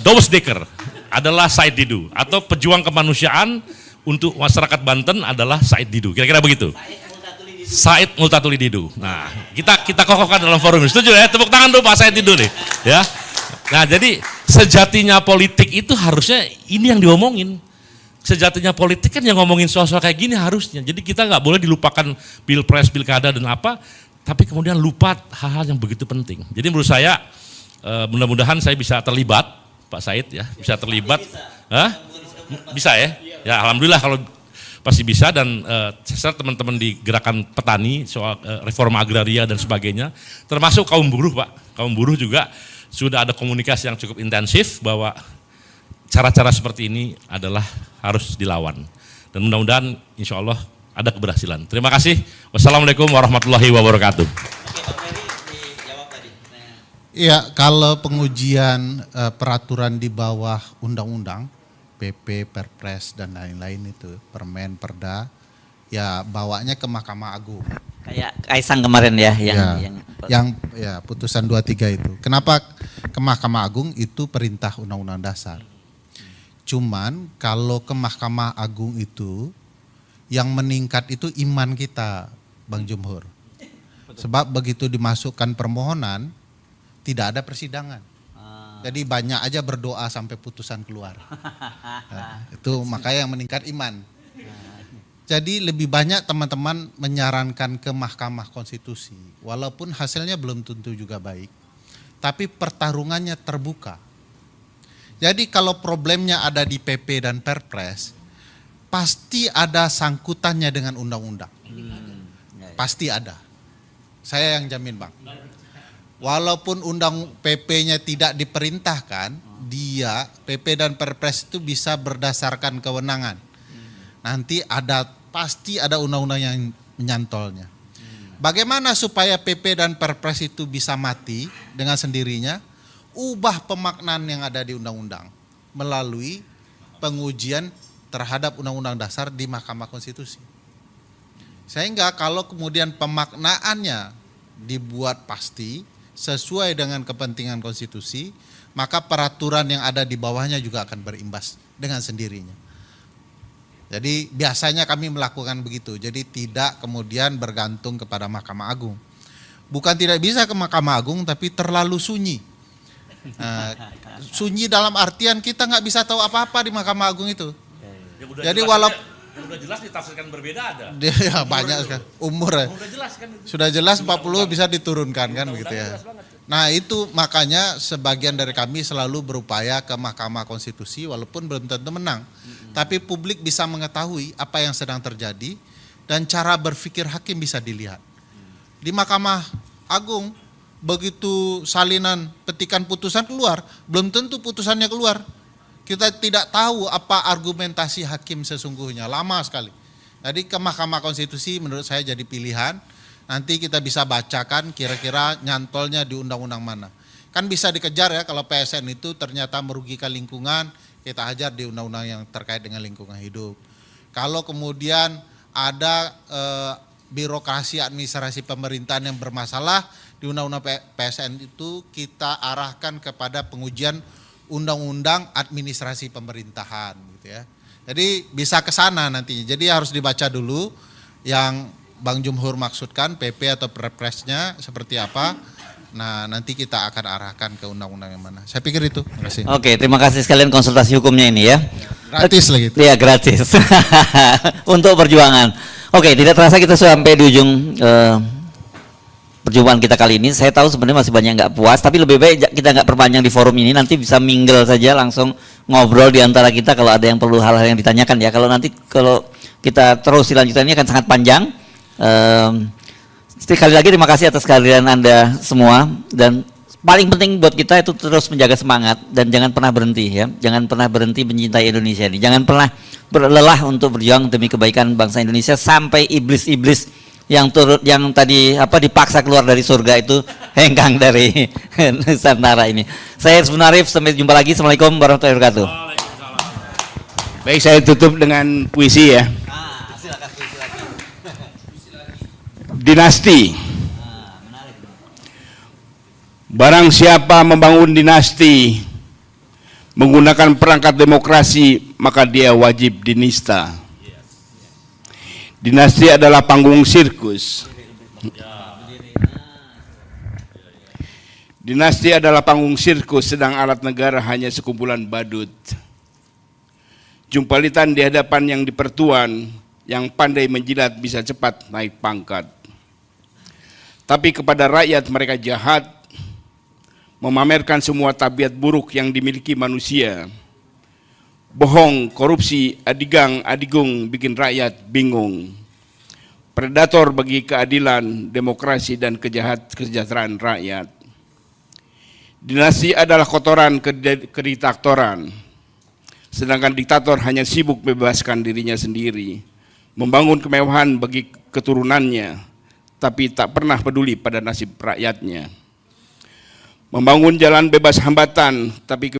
Douwes Dekker adalah Said Didu, atau pejuang kemanusiaan untuk masyarakat Banten adalah Said Didu. Kira-kira begitu. Said Multatuli Didu. Nah, kita kokohkan dalam forum ini. Setuju ya? Tepuk tangan dulu Pak Said Didu nih. Ya. Nah, jadi sejatinya politik itu harusnya ini yang diomongin. Sejatinya politik kan yang ngomongin soal-soal kayak gini harusnya. Jadi kita nggak boleh dilupakan pilpres, pilkada dan apa, tapi kemudian lupa hal-hal yang begitu penting. Jadi menurut saya mudah-mudahan saya bisa terlibat, Pak Said ya, bisa terlibat. Hah? Bisa ya? Ya alhamdulillah kalau pasti bisa, dan saya teman-teman di gerakan petani soal reforma agraria dan sebagainya, termasuk kaum buruh Pak. Kaum buruh juga sudah ada komunikasi yang cukup intensif bahwa cara-cara seperti ini adalah harus dilawan. Dan mudah-mudahan insya Allah ada keberhasilan. Terima kasih. Wassalamualaikum warahmatullahi wabarakatuh. Iya, kalau pengujian peraturan di bawah undang-undang, PP, Perpres dan lain-lain itu, Permen, Perda, ya bawanya ke Mahkamah Agung. Kayak Kaisang kemarin ya, yang putusan 23 itu. Kenapa ke Mahkamah Agung? Itu perintah Undang-Undang Dasar. Cuman kalau ke Mahkamah Agung itu yang meningkat itu iman kita, Bang Jumhur. Sebab begitu dimasukkan permohonan tidak ada persidangan. Jadi banyak aja berdoa sampai putusan keluar. Nah, itu makanya yang meningkat iman. Jadi lebih banyak teman-teman menyarankan ke Mahkamah Konstitusi, walaupun hasilnya belum tentu juga baik, tapi pertarungannya terbuka. Jadi kalau problemnya ada di PP dan Perpres, pasti ada sangkutannya dengan undang-undang. Pasti ada. Saya yang jamin Bang. Walaupun undang PP-nya tidak diperintahkan, dia PP dan Perpres itu bisa berdasarkan kewenangan. Nanti pasti ada undang-undang yang menyantolnya. Bagaimana supaya PP dan Perpres itu bisa mati dengan sendirinya? Ubah pemaknaan yang ada di undang-undang melalui pengujian terhadap Undang-Undang Dasar di Mahkamah Konstitusi. Sehingga kalau kemudian pemaknaannya dibuat pasti sesuai dengan kepentingan konstitusi, maka peraturan yang ada di bawahnya juga akan berimbas dengan sendirinya. Jadi biasanya kami melakukan begitu. Jadi tidak kemudian bergantung kepada Mahkamah Agung. Bukan tidak bisa ke Mahkamah Agung, tapi terlalu sunyi. Sunyi dalam artian kita nggak bisa tahu apa-apa di Mahkamah Agung itu. Jadi walaupun udah jelas ditafsirkan berbeda ada. Ya banyak sekali. Umur ya. Udah jelas kan. Sudah jelas 40 bisa diturunkan kan begitu ya. Nah itu makanya sebagian dari kami selalu berupaya ke Mahkamah Konstitusi walaupun belum tentu menang. Tapi publik bisa mengetahui apa yang sedang terjadi dan cara berpikir hakim bisa dilihat. Di Mahkamah Agung begitu salinan petikan putusan keluar, belum tentu putusannya keluar. Kita tidak tahu apa argumentasi hakim sesungguhnya, lama sekali. Jadi ke Mahkamah Konstitusi menurut saya jadi pilihan. Nanti kita bisa bacakan kira-kira nyantolnya di undang-undang mana. Kan bisa dikejar ya kalau PSN itu ternyata merugikan lingkungan, kita hajar di undang-undang yang terkait dengan lingkungan hidup. Kalau kemudian ada birokrasi administrasi pemerintahan yang bermasalah, di undang-undang PSN itu kita arahkan kepada pengujian undang-undang administrasi pemerintahan gitu ya. Jadi bisa ke sana nantinya. Jadi harus dibaca dulu yang Bang Jumhur maksudkan PP atau Perpresnya seperti apa. Nah, nanti kita akan arahkan ke undang-undang yang mana. Saya pikir itu. Terima kasih. Oke, terima kasih sekalian konsultasi hukumnya ini ya. Gratis lagi itu. Iya, gratis. Untuk perjuangan. Oke, tidak terasa kita sampai di ujung perjumpaan kita kali ini. Saya tahu sebenarnya masih banyak nggak puas, tapi lebih baik kita nggak perpanjang di forum ini. Nanti bisa mingle saja, langsung ngobrol di antara kita kalau ada yang perlu hal-hal yang ditanyakan ya. Kalau kita terus dilanjutkan ini akan sangat panjang. Sekali lagi terima kasih atas kehadiran Anda semua, dan paling penting buat kita itu terus menjaga semangat dan jangan pernah berhenti ya. Jangan pernah berhenti mencintai Indonesia ini. Jangan pernah berlelah untuk berjuang demi kebaikan bangsa Indonesia sampai iblis-iblis yang tadi dipaksa keluar dari surga itu hengkang dari Nusantara ini. Saya Irsbun Arif, sampai jumpa lagi. Assalamualaikum warahmatullahi wabarakatuh. Baik, saya tutup dengan puisi ya. Silakan puisi lagi. Dinasti. Barang siapa membangun dinasti menggunakan perangkat demokrasi, maka dia wajib dinista. Dinasti adalah panggung sirkus. Dinasti adalah panggung sirkus, sedang alat negara hanya sekumpulan badut. Jumpalitan di hadapan yang dipertuan, yang pandai menjilat bisa cepat naik pangkat. Tapi kepada rakyat mereka jahat, memamerkan semua tabiat buruk yang dimiliki manusia. Bohong, korupsi, adigang, adigung bikin rakyat bingung. Predator bagi keadilan, demokrasi, dan kesejahteraan rakyat. Dinasti adalah kotoran kediktatoran. Sedangkan diktator hanya sibuk bebaskan dirinya sendiri, membangun kemewahan bagi keturunannya, tapi tak pernah peduli pada nasib rakyatnya. Membangun jalan bebas hambatan, tapi